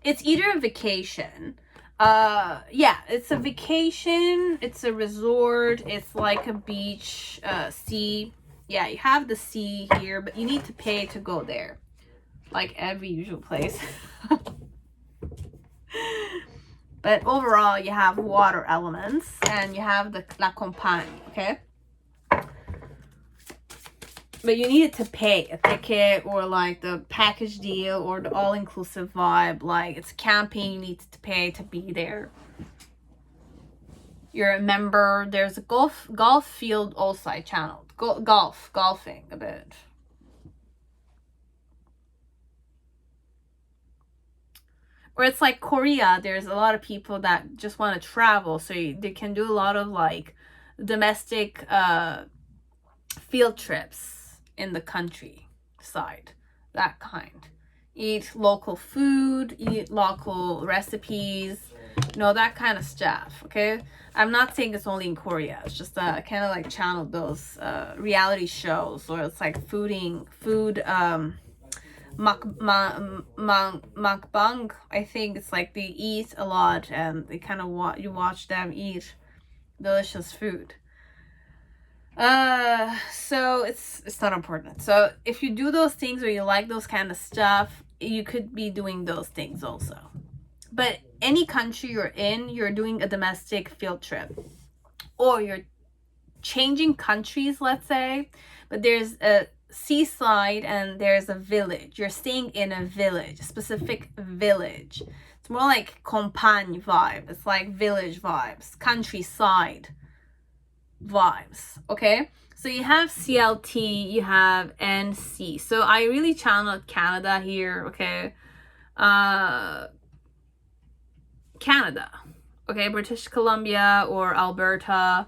it's either a vacation. Yeah, it's a vacation, it's a resort, it's like a beach, sea. Yeah, you have the sea here, but you need to pay to go there. Like every usual place. But overall, you have water elements and you have the La Campagne, okay? But you needed to pay a ticket or like the package deal or the all-inclusive vibe. Like it's camping, you need to pay to be there. You're a member. There's a golf field also I channeled. Golfing a bit. Or it's like Korea. There's a lot of people that just want to travel. So they can do a lot of like domestic field trips in the countryside. That kind. Eat local food. Eat local recipes. You know, that kind of stuff. Okay? I'm not saying it's only in Korea. It's just kind of like channel those reality shows. Or it's like food mukbang. I think it's like they eat a lot and they kind of you watch them eat delicious food. So it's not important. So if you do those things or you like those kind of stuff, you could be doing those things also. But any country you're in, you're doing a domestic field trip, or you're changing countries, let's say, but there's a seaside and there's a village. You're staying in a village, a specific village. It's more like campagne vibe. It's like village vibes, countryside vibes. Okay, so you have CLT, you have NC. So I really channeled Canada here. Okay, Canada. Okay, British Columbia or Alberta,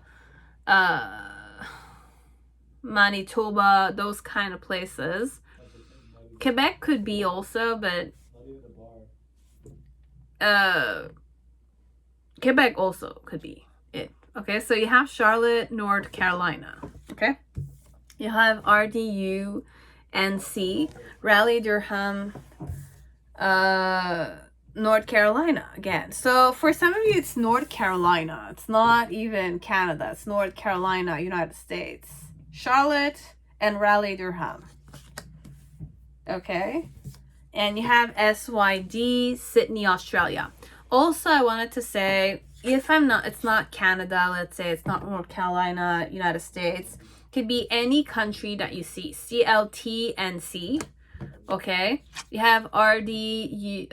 Manitoba, those kind of places. Quebec could be also, but Quebec also could be it. Okay, so you have Charlotte, North Carolina. Okay, you have RDU, NC, Raleigh, Durham, North Carolina again. So for some of you, it's North Carolina. It's not even Canada. It's North Carolina, United States. Charlotte and Raleigh, Durham. Okay. And you have SYD, Sydney, Australia. Also, I wanted to say, it's not Canada, let's say it's not North Carolina, United States. It could be any country that you see. CLT and C. Okay, you have RDU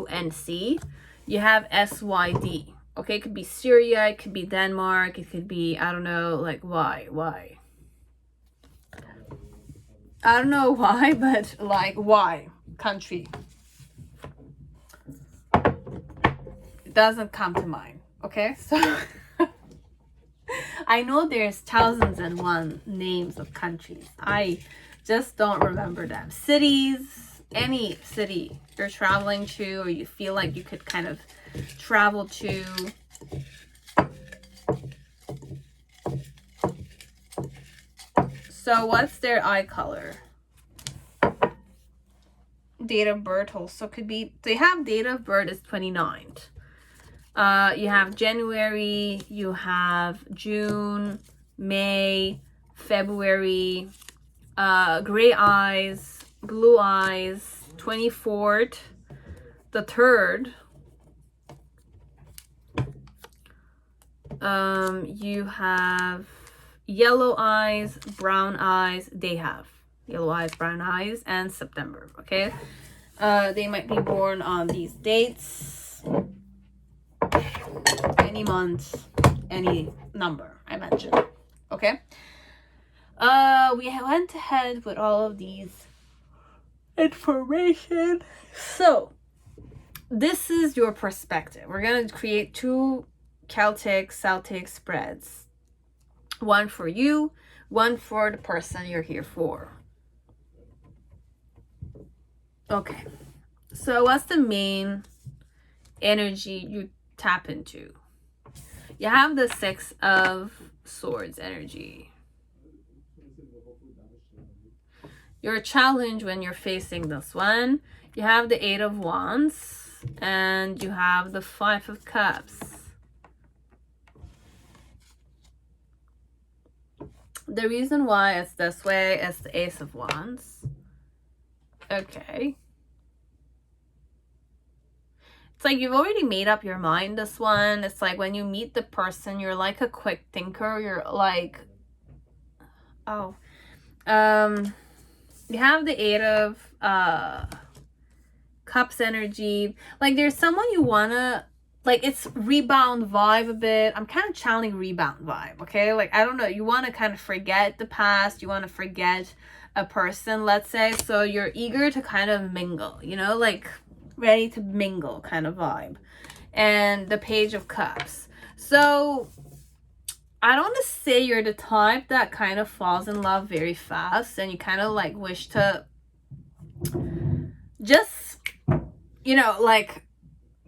and C. You have SYD. Okay, it could be Syria, it could be Denmark, it could be, I don't know, like why? I don't know why, but like why? Country. It doesn't come to mind. Okay, so I know there's 1001 names of countries. I just don't remember them. Cities, any city you're traveling to or you feel like you could kind of travel to. So what's their eye color? Date of birth also could be, they have date of birth is 29th. You have January, you have June, May, February, gray eyes, blue eyes, 24th, the 3rd, You have yellow eyes, brown eyes. They have yellow eyes, brown eyes, and September. Okay, they might be born on these dates, any month, any number I mentioned. Okay, we went ahead with all of these information. So this is your perspective. We're gonna create two Celtic spreads. One for you, one for the person you're here for. Okay, so what's the main energy you tap into? You have the Six of Swords energy. Your challenge when you're facing this one, you have the Eight of Wands and you have the Five of Cups. The reason why it's this way is the Ace of Wands. Okay. It's like you've already made up your mind, this one. It's like when you meet the person, you're like a quick thinker. You're like, oh. You have the Eight of Cups energy. Like there's someone you wanna, like it's rebound vibe a bit. I'm kind of channeling rebound vibe, okay? Like, I don't know. You want to kind of forget the past. You want to forget a person, let's say. So you're eager to kind of mingle, you know, like ready to mingle kind of vibe. And the Page of Cups. So I don't want to say you're the type that kind of falls in love very fast and you kind of like wish to just, you know, like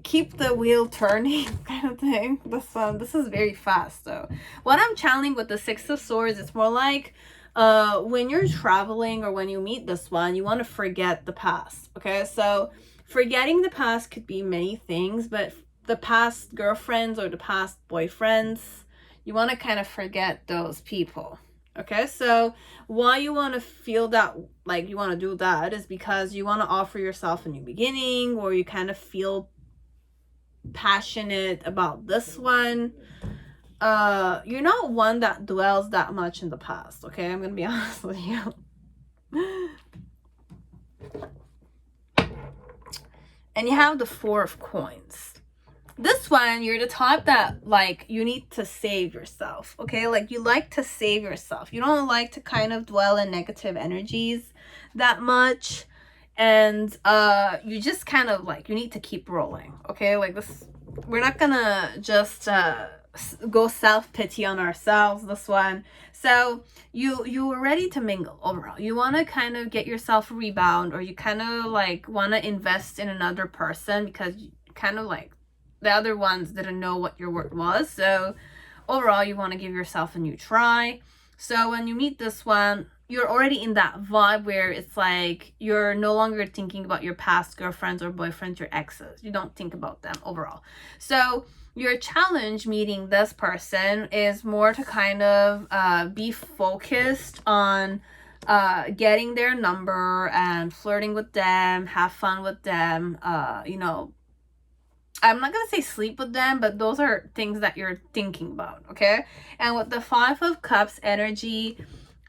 keep the wheel turning kind of thing. This is very fast though. What I'm channeling with the Six of Swords, it's more like when you're traveling or when you meet this one, you want to forget the past. Okay, so forgetting the past could be many things, but the past girlfriends or the past boyfriends, you want to kind of forget those people. Okay, so why you want to feel that, like you want to do that, is because you want to offer yourself a new beginning, or you kind of feel passionate about this one. You're not one that dwells that much in the past. Okay, I'm gonna be honest with you. And you have the Four of Coins. This one, you're the type that like you need to save yourself. Okay, like you like to save yourself. You don't like to kind of dwell in negative energies that much. And you just kind of like, you need to keep rolling. Okay, like this, we're not gonna just go self-pity on ourselves, this one. So you were ready to mingle overall. You want to kind of get yourself a rebound, or you kind of like want to invest in another person because you kind of like the other ones didn't know what your worth was. So overall, you want to give yourself a new try. So when you meet this one, you're already in that vibe where it's like you're no longer thinking about your past girlfriends or boyfriends, your exes. You don't think about them overall. So your challenge meeting this person is more to kind of be focused on getting their number and flirting with them, have fun with them, you know, I'm not going to say sleep with them, but those are things that you're thinking about, okay? And with the Five of Cups energy,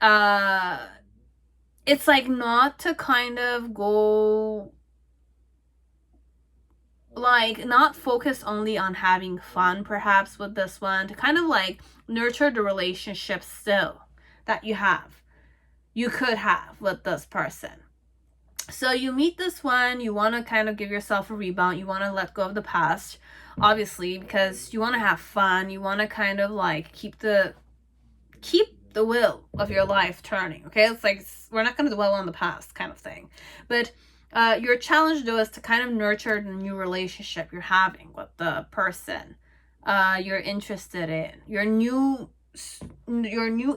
it's like not to kind of go, like not focus only on having fun perhaps with this one, to kind of like nurture the relationship still that you could have with this person. So you meet this one, you want to kind of give yourself a rebound, you want to let go of the past, obviously, because you want to have fun, you want to kind of like keep the wheel of your life turning, okay? It's like, we're not going to dwell on the past kind of thing. But your challenge though is to kind of nurture the new relationship you're having with the person you're interested in, your new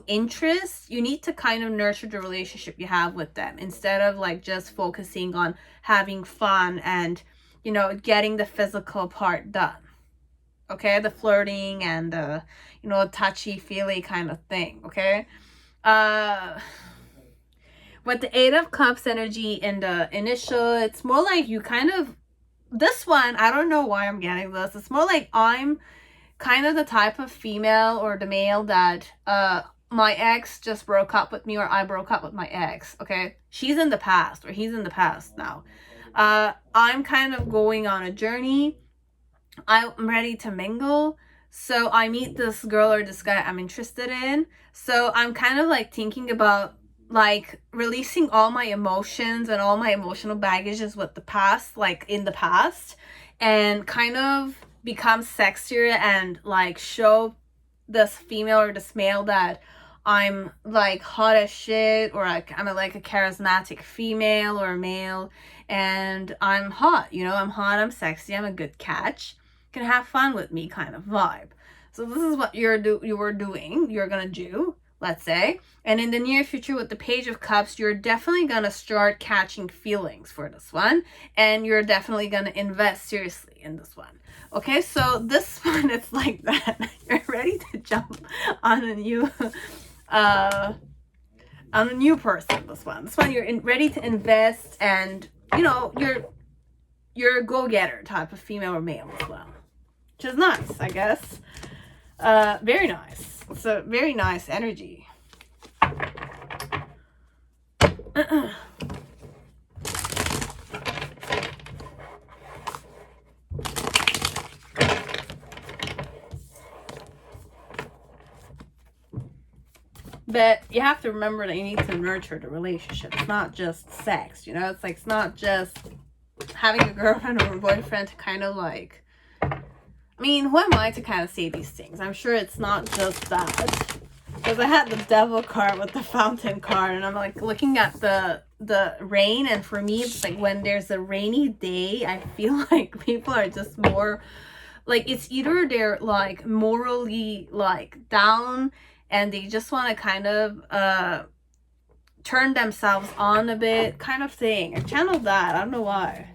interests. You need to kind of nurture the relationship you have with them instead of like just focusing on having fun and, you know, getting the physical part done. Okay, the flirting and the, you know, touchy feely kind of thing. Okay, with the Eight of Cups energy in the initial, it's more like you kind of, this one, I don't know why I'm getting this, it's more like I'm kind of the type of female or the male that my ex just broke up with me, or I broke up with my ex, okay? She's in the past, or he's in the past now. I'm kind of going on a journey. I'm ready to mingle. So I meet this girl or this guy I'm interested in. So I'm kind of like thinking about like releasing all my emotions and all my emotional baggages with the past, like in the past, and kind of become sexier and like show this female or this male that I'm like hot as shit, or like I'm like a charismatic female or male, and I'm hot, you know, I'm hot, I'm sexy, I'm a good catch, can have fun with me kind of vibe. So this is what you're gonna do, let's say. And in the near future with the Page of Cups, you're definitely gonna start catching feelings for this one, and you're definitely gonna invest seriously in this one. Okay, so this one, it's like that. You're ready to jump on a new person. This one you're ready to invest, and you know, you're a go-getter type of female or male as well, which is nice, I guess. Very nice. It's a very nice energy. But you have to remember that you need to nurture the relationship. It's not just sex, you know? It's like, it's not just having a girlfriend or a boyfriend to kind of like... I mean, who am I to kind of say these things? I'm sure it's not just that. Because I had the devil card with the fountain card, and I'm like looking at the rain, and for me, it's like when there's a rainy day, I feel like people are just more... Like, it's either they're like morally like down, and they just want to kind of turn themselves on a bit, kind of thing. I channeled that. I don't know why.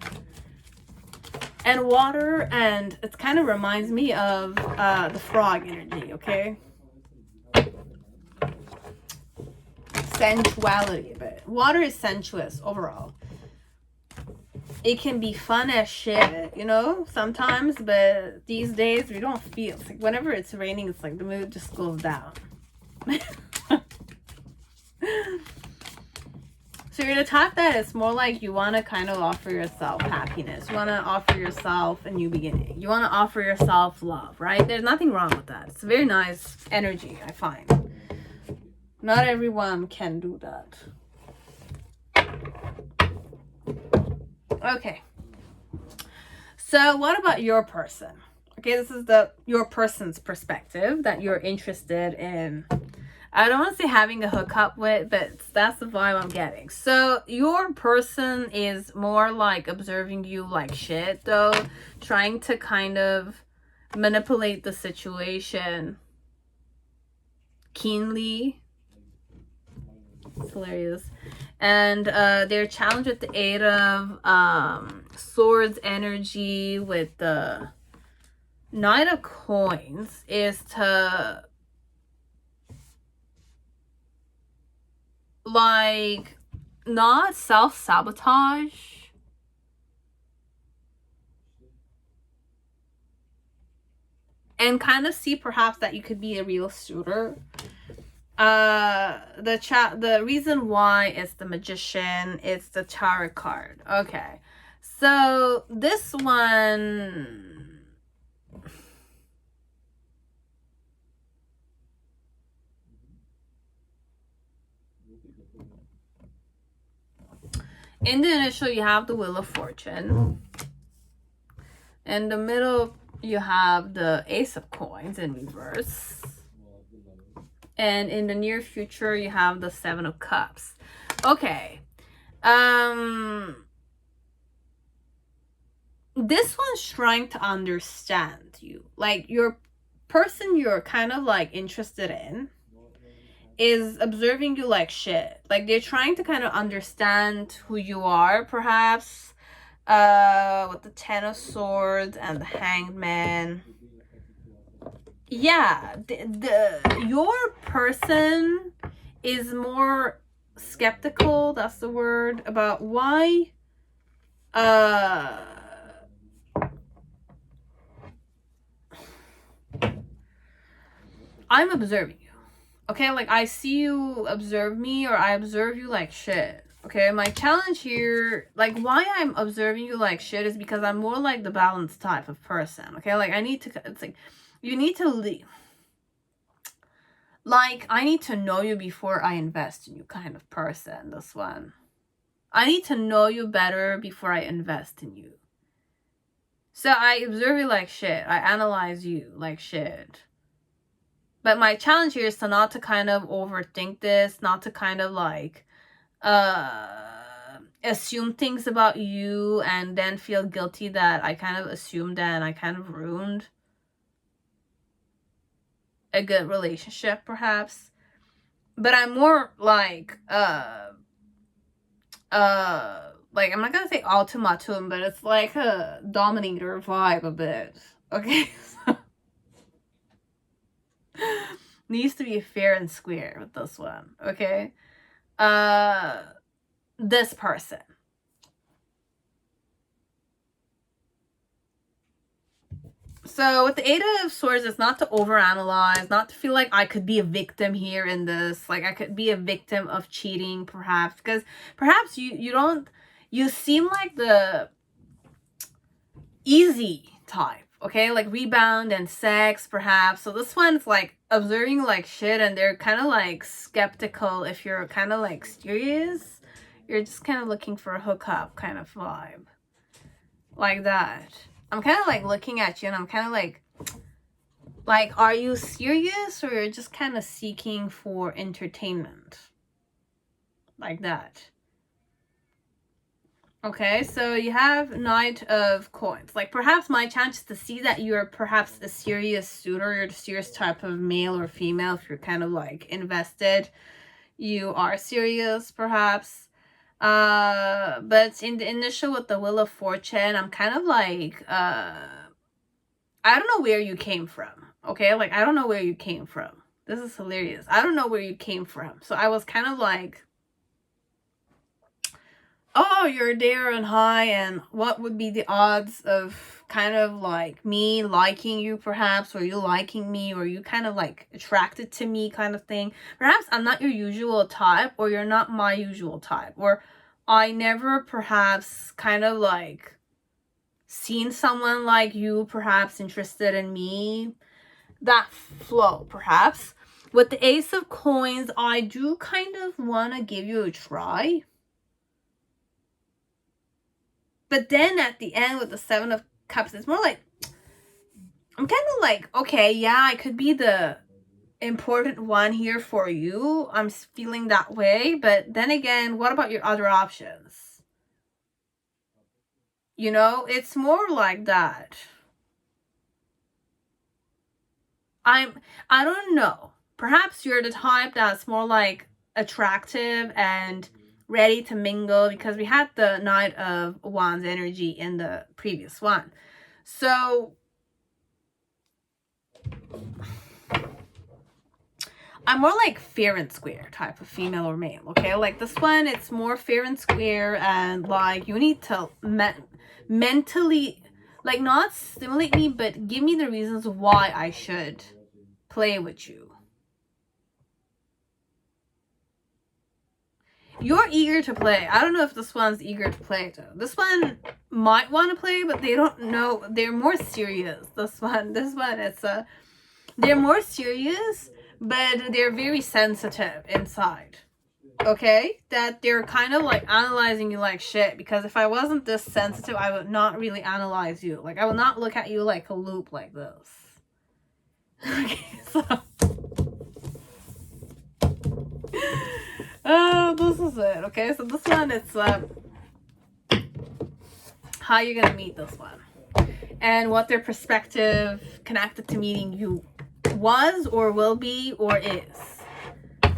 And water, and it kind of reminds me of the frog energy, okay? Sensuality a bit. Water is sensuous overall. It can be fun as shit, you know, sometimes, but these days we don't feel. It's like whenever it's raining, it's like the mood just goes down. So you're the type that it's more like you want to kind of offer yourself happiness. You want to offer yourself a new beginning. You want to offer yourself love, right? There's nothing wrong with that. It's a very nice energy, I find. Not everyone can do that. Okay. So what about your person? Okay, this is your person's perspective that you're interested in. I don't want to say having a hookup with, but that's the vibe I'm getting. So your person is more like observing you like shit, though, trying to kind of manipulate the situation keenly. It's hilarious. And they're challenged with the Eight of Swords energy with the Knight of Coins is to like not self-sabotage and kind of see perhaps that you could be a real suitor. The reason why is the Magician, it's the Tarot card. Okay, so this one, in the initial, you have the Wheel of Fortune. In the middle, you have the Ace of Coins in reverse. And in the near future, you have the Seven of Cups. Okay. This one's trying to understand you. Like, your person you're kind of like interested in is observing you like shit. Like, they're trying to kind of understand who you are, perhaps, with the Ten of Swords and the Hanged Man. Yeah, your person is more skeptical, that's the word, about why I'm observing you. Okay, like I see you observe me, or I observe you like shit. Okay, my challenge here, like why I'm observing you like shit is because I'm more like the balanced type of person. Okay, like I need to, it's like, you need to leave. Like, I need to know you before I invest in you kind of person, this one. I need to know you better before I invest in you. So I observe you like shit. I analyze you like shit. But my challenge here is to not to kind of overthink this, not to kind of like assume things about you and then feel guilty that I kind of assumed and I kind of ruined a good relationship, perhaps. But I'm more like like, I'm not gonna say ultimatum, but it's like a dominator vibe a bit. Okay. Needs to be fair and square with this one. Okay. This person. So with the Eight of Swords, it's not to overanalyze, not to feel like I could be a victim here in this. Like I could be a victim of cheating, perhaps. Because perhaps you seem like the easy type. Okay, like rebound and sex, perhaps. So this one's like observing like shit, and they're kind of like skeptical if you're kind of like serious. You're just kind of looking for a hookup kind of vibe. Like that. I'm kind of like looking at you and I'm kind of like, are you serious or you're just kind of seeking for entertainment? Like that. Okay, so you have Knight of Coins. Like, perhaps my chance is to see that you're perhaps a serious suitor, you're the serious type of male or female. If you're kind of like invested, you are serious, perhaps. But in the initial with the Wheel of Fortune, I'm kind of like, I don't know where you came from. Okay, like, I don't know where you came from. This is hilarious. I don't know where you came from. So I was kind of like, oh, you're there and high, and what would be the odds of kind of like me liking you, perhaps, or you liking me, or you kind of like attracted to me kind of thing. Perhaps I'm not your usual type, or you're not my usual type, or I never perhaps kind of like seen someone like you perhaps interested in me. That flow, perhaps. With the Ace of Coins, I do kind of want to give you a try. But then at the end with the Seven of Cups, it's more like, I'm kind of like, okay, yeah, I could be the important one here for you. I'm feeling that way. But then again, what about your other options? You know, it's more like that. I don't know. Perhaps you're the type that's more like attractive and ready to mingle, because we had the Knight of Wands energy in the previous one. So I'm more like fair and square type of female or male. Okay, like this one, it's more fair and square, and like you need to mentally, like, not stimulate me, but give me the reasons why I should play with you. You're eager to play. I don't know if this one's eager to play though. This one might want to play, but they don't know. They're more serious. This one, it's they're more serious, but they're very sensitive inside. Okay? That they're kind of like analyzing you like shit, because if I wasn't this sensitive, I would not really analyze you. Like, I would not look at you like a loop like this. Okay, so this is it. Okay, so this one, it's how you're gonna meet this one and what their perspective connected to meeting you was or will be or is.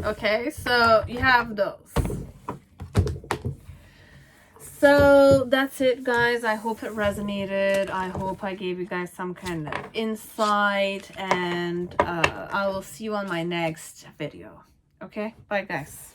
Okay, so you have those. So that's it, guys. I hope it resonated. I hope I gave you guys some kind of insight, and I will see you on my next video. Okay, bye guys.